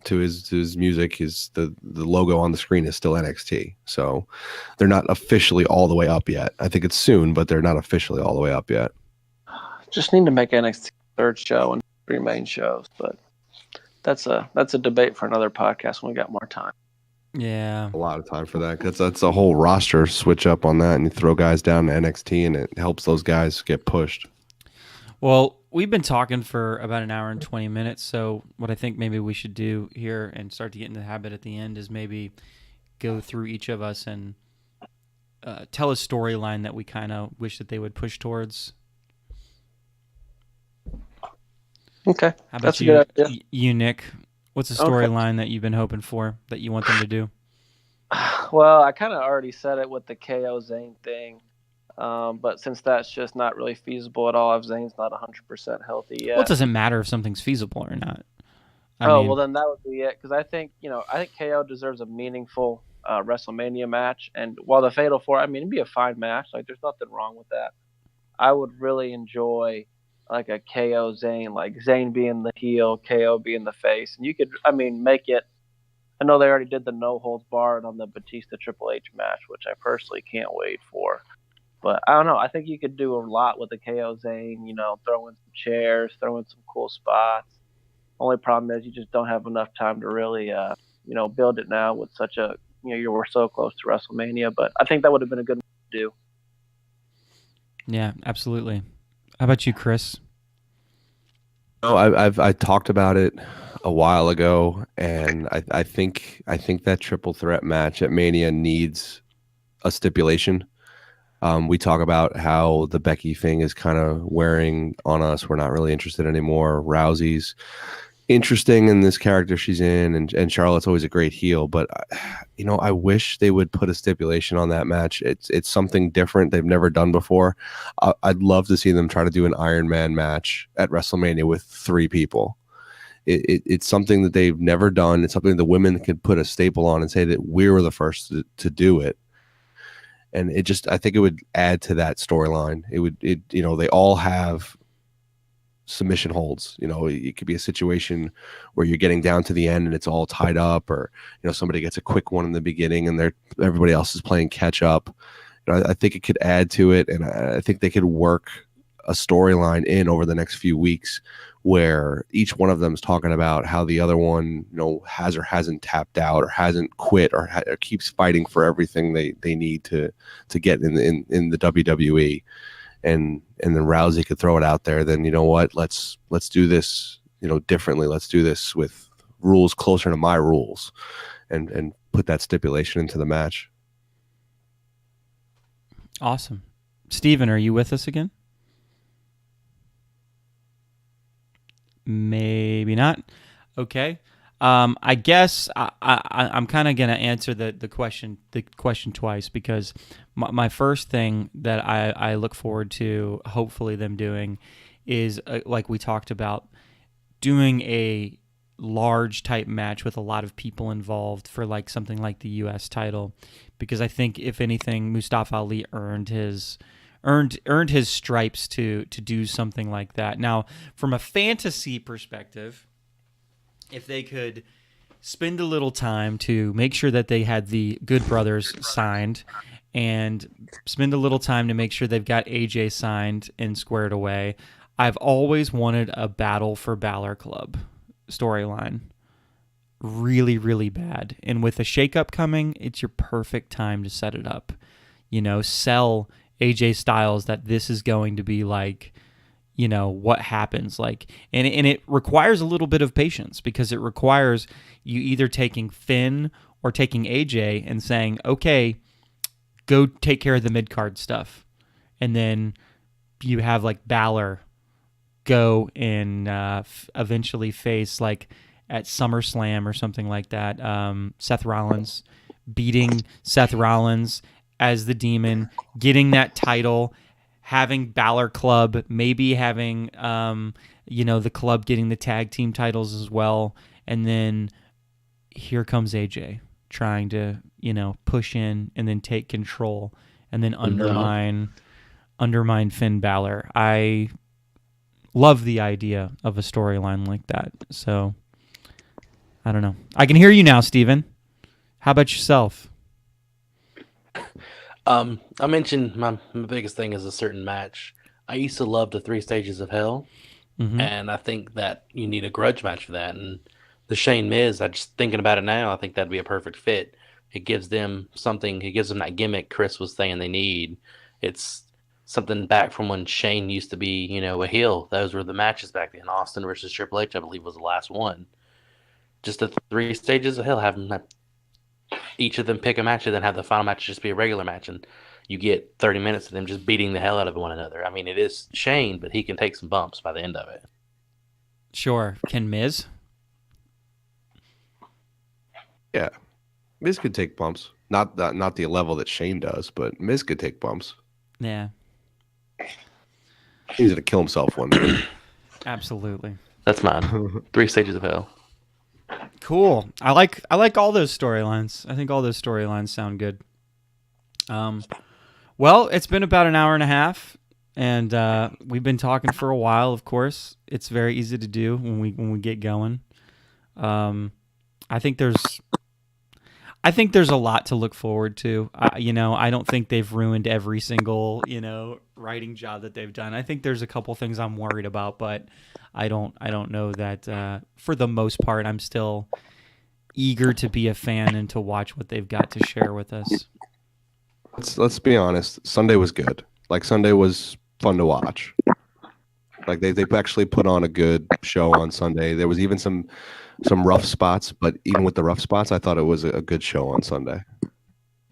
[SPEAKER 2] to his music, the logo on the screen is still NXT. So they're not officially all the way up yet. I think it's soon, but they're not officially all the way up yet.
[SPEAKER 3] Just need to make NXT third show and 3 main shows, but that's a debate for another podcast when we got more time.
[SPEAKER 1] Yeah,
[SPEAKER 2] a lot of time for that, because that's a whole roster switch up on that, and you throw guys down to NXT, and it helps those guys get pushed.
[SPEAKER 1] Well, we've been talking for about an hour and 20 minutes, so what I think maybe we should do here and start to get into the habit at the end is maybe go through each of us and tell a storyline that we kind of wish that they would push towards.
[SPEAKER 3] Okay.
[SPEAKER 1] How about
[SPEAKER 3] That's
[SPEAKER 1] you,
[SPEAKER 3] a good idea.
[SPEAKER 1] you, Nick? What's a storyline that you've been hoping for that you want them to do?
[SPEAKER 3] Well, I kind of already said it with the KO Zayn thing, but since that's just not really feasible at all, if Zayn's not 100% healthy yet.
[SPEAKER 1] Well, it doesn't matter if something's feasible or not.
[SPEAKER 3] Well, then that would be it, because I think KO deserves a meaningful WrestleMania match, and while the Fatal 4, it'd be a fine match. Like, there's nothing wrong with that. I would really enjoy like a KO Zayn, like Zayn being the heel, KO being the face, and you could, make it. I know they already did the no holds barred on the Batista Triple H match, which I personally can't wait for. But I don't know. I think you could do a lot with the KO Zayn. Throw in some chairs, throw in some cool spots. Only problem is you just don't have enough time to really, build it now with such a, you were so close to WrestleMania. But I think that would have been a good one to do.
[SPEAKER 1] Yeah, absolutely. How about you, Chris?
[SPEAKER 2] No, I talked about it a while ago, and I think that triple threat match at Mania needs a stipulation. We talk about how the Becky thing is kind of wearing on us. We're not really interested anymore. Rousey's interesting in this character she's in, and Charlotte's always a great heel, but I wish they would put a stipulation on that match. It's something different they've never done before. I'd love to see them try to do an Iron Man match at WrestleMania with 3 people. It's something that they've never done. It's something the women could put a staple on and say that we were the first to do it. And I think it would add to that storyline. They all have submission holds. It could be a situation where you're getting down to the end and it's all tied up, or somebody gets a quick one in the beginning and everybody else is playing catch up. I think it could add to it, and I think they could work a storyline in over the next few weeks where each one of them is talking about how the other one has or hasn't tapped out or hasn't quit or keeps fighting for everything they need to get in the WWE. And then Rousey could throw it out there. Then let's do this differently. Let's do this with rules closer to my rules, and put that stipulation into the match.
[SPEAKER 1] Awesome. Steven, are you with us again? Maybe not. Okay. I guess I'm kind of gonna answer the question twice, because my first thing that I look forward to, hopefully them doing, is like we talked about, doing a large type match with a lot of people involved for like something like the U.S. title, because I think if anything, Mustafa Ali earned his stripes to do something like that. Now, from a fantasy perspective, if they could spend a little time to make sure that they had the Good Brothers signed, and spend a little time to make sure they've got AJ signed and squared away. I've always wanted a Battle for Balor Club storyline. Really, really bad. And with a shakeup coming, it's your perfect time to set it up. Sell AJ Styles that this is going to be like, what happens, like, and it requires a little bit of patience, because it requires you either taking Finn or taking AJ and saying, okay, go take care of the mid-card stuff, and then you have like Balor go and eventually face, like at SummerSlam or something like that, Seth Rollins, beating Seth Rollins as the Demon, getting that title, having Balor Club, maybe having the club getting the tag team titles as well, and then here comes AJ trying to push in and then take control and then undermine Finn Balor. I love the idea of a storyline like that. So I don't know. I can hear you now, Steven. How about yourself?
[SPEAKER 4] I mentioned my biggest thing is a certain match. I used to love the 3 Stages of Hell, and I think that you need a grudge match for that. And the Shane Miz, I just thinking about it now, I think that'd be a perfect fit. It gives them something. It gives them that gimmick Chris was saying they need. It's something back from when Shane used to be, a heel. Those were the matches back then. Austin versus Triple H, I believe, was the last one. Just the 3 Stages of Hell, have them each of them pick a match and then have the final match just be a regular match, and you get 30 minutes of them just beating the hell out of one another. I mean, it is Shane, but he can take some bumps by the end of it.
[SPEAKER 1] Sure. Can Miz?
[SPEAKER 2] Yeah, Miz could take bumps. Not the level that Shane does, but Miz could take bumps.
[SPEAKER 1] Yeah.
[SPEAKER 2] He's gonna kill himself one day.
[SPEAKER 1] Absolutely.
[SPEAKER 4] That's mine. 3 Stages of Hell.
[SPEAKER 1] Cool. I like all those storylines. I think all those storylines sound good. Well, it's been about an hour and a half, and we've been talking for a while. Of course, it's very easy to do when we get going. I think there's a lot to look forward to. I don't think they've ruined every single writing job that they've done. I think there's a couple things I'm worried about, but I don't know that for the most part I'm still eager to be a fan and to watch what they've got to share with us.
[SPEAKER 2] Let's be honest. Sunday was good. Like, Sunday was fun to watch. Like, they actually put on a good show on Sunday. There was even some rough spots, but even with the rough spots, I thought it was a good show on Sunday.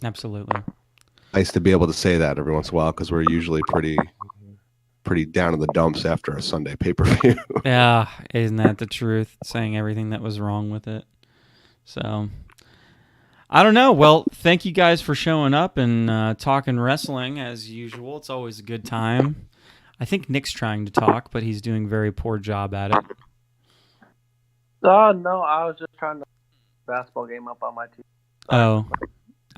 [SPEAKER 1] Absolutely.
[SPEAKER 2] Nice to be able to say that every once in a while, because we're usually pretty down in the dumps after a Sunday pay-per-view.
[SPEAKER 1] Yeah, isn't that the truth? Saying everything that was wrong with it. So, I don't know. Well, thank you guys for showing up and talking wrestling as usual. It's always a good time. I think Nick's trying to talk, but he's doing a very poor job at it.
[SPEAKER 3] No, I was just trying to basketball game up on my TV.
[SPEAKER 1] Oh,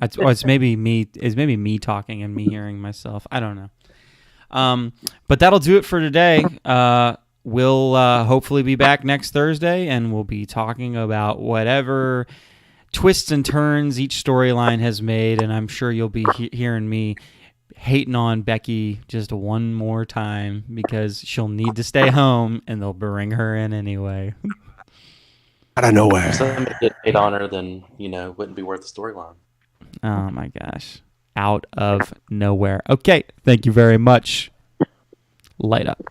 [SPEAKER 1] it's maybe me. It's maybe me talking and me hearing myself. I don't know. But that'll do it for today. We'll hopefully be back next Thursday, and we'll be talking about whatever twists and turns each storyline has made. And I'm sure you'll be hearing me hating on Becky just one more time, because she'll need to stay home, and they'll bring her in anyway.
[SPEAKER 2] Out of nowhere.
[SPEAKER 4] If somebody did hate on her, then, wouldn't be worth the storyline.
[SPEAKER 1] Oh, my gosh. Out of nowhere. Okay. Thank you very much. Light up.